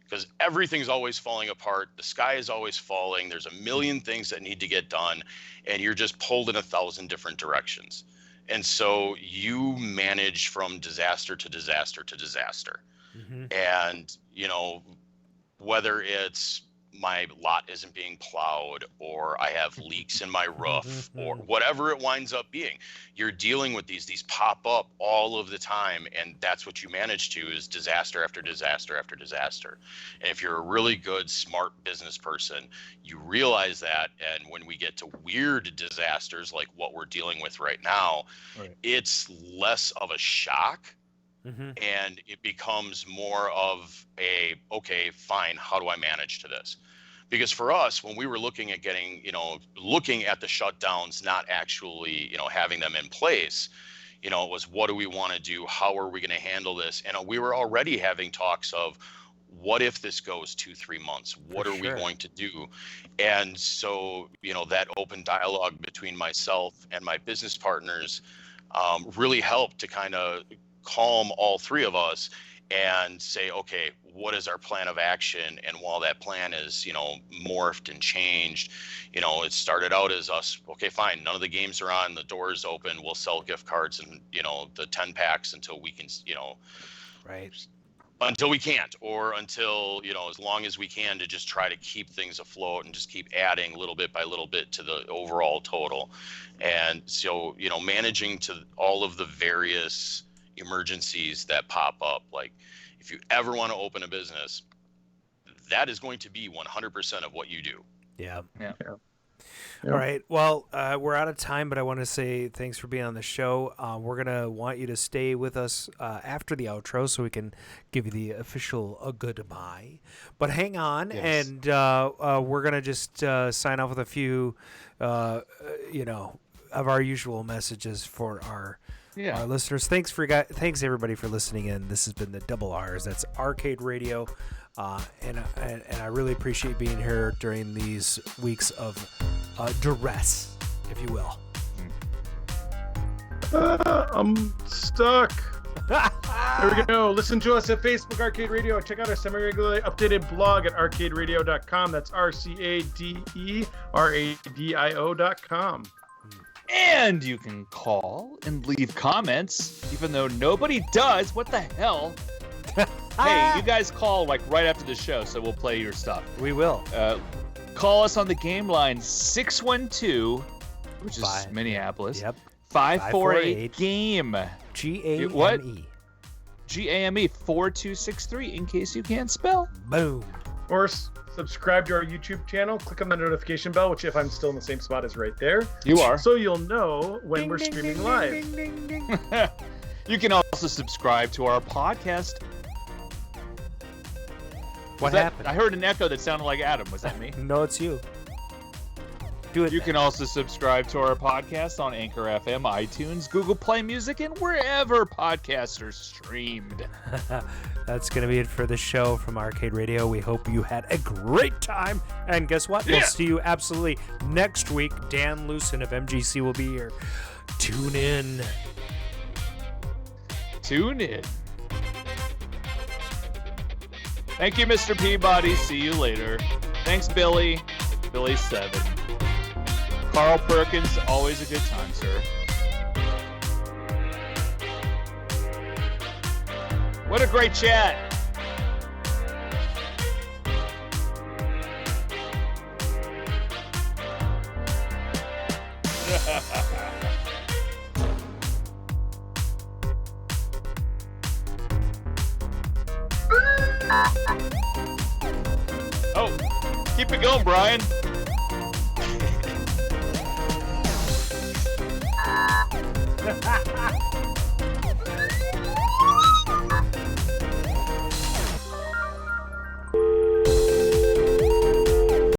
Because everything's always falling apart. The sky is always falling. There's a million things that need to get done, and you're just pulled in 1,000 different directions. And so you manage from disaster to disaster to disaster. Mm-hmm. And, whether it's my lot isn't being plowed or I have leaks in my roof or whatever it winds up being, you're dealing with these pop up all of the time. And that's what you manage to is disaster after disaster after disaster. And if you're a really good, smart business person, you realize that. And when we get to weird disasters like what we're dealing with right now, it's less of a shock. Mm-hmm. And it becomes more of okay, fine, how do I manage to this? Because for us, when we were looking at looking at the shutdowns, not actually, having them in place, it was what do we want to do? How are we going to handle this? And we were already having talks of what if this goes 2-3 months? What are we going to do? And so, that open dialogue between myself and my business partners really helped to kind of calm all 3 of us and say, okay, what is our plan of action? And while that plan is, morphed and changed, it started out as us, okay, fine, none of the games are on, the doors open, we'll sell gift cards and, the 10 packs until we can, right. Until we can't, or until, as long as we can, to just try to keep things afloat and just keep adding little bit by little bit to the overall total. And so, managing to all of the various emergencies that pop up, like if you ever want to open a business, that is going to be 100% of what you do. Yeah. Yep. All right. Well, we're out of time, but I want to say thanks for being on the show. We're going to want you to stay with us after the outro so we can give you the official goodbye. But hang on, and we're going to just sign off with a few, of our usual messages for our listeners. Thanks everybody for listening in. This has been the Double R's. That's Arcade Radio. And I really appreciate being here during these weeks of duress, if you will. I'm stuck. There we go. Listen to us at Facebook Arcade Radio. Check out our semi-regularly updated blog at arcaderadio.com. That's RCADERADIO.com. And you can call and leave comments, even though nobody does. What the hell? Hey, you guys call right after the show, so we'll play your stuff. We will. Call us on the game line 612, which is Minneapolis. Yep. 548 GAME. GAME. What? GAME 4263 in case you can't spell. Boom. Or subscribe to our YouTube channel. Click on the notification bell, which if I'm still in the same spot is right there. You are. So you'll know when we're streaming live. You can also subscribe to our podcast. What happened? I heard an echo that sounded like Adam. Was that me? No, it's you. Do it. You can also subscribe to our podcast on Anchor FM, iTunes, Google Play Music, and wherever podcasts are streamed. That's going to be it for the show from Arcade Radio. We hope you had a great time. And guess what? We'll see you absolutely next week. Dan Lucen of MGC will be here. Tune in. Tune in. Thank you, Mr. Peabody. See you later. Thanks, Billy. Billy 7. Carl Perkins, always a good time, sir. What a great chat. Oh, keep it going, Brian. Ha ha ha!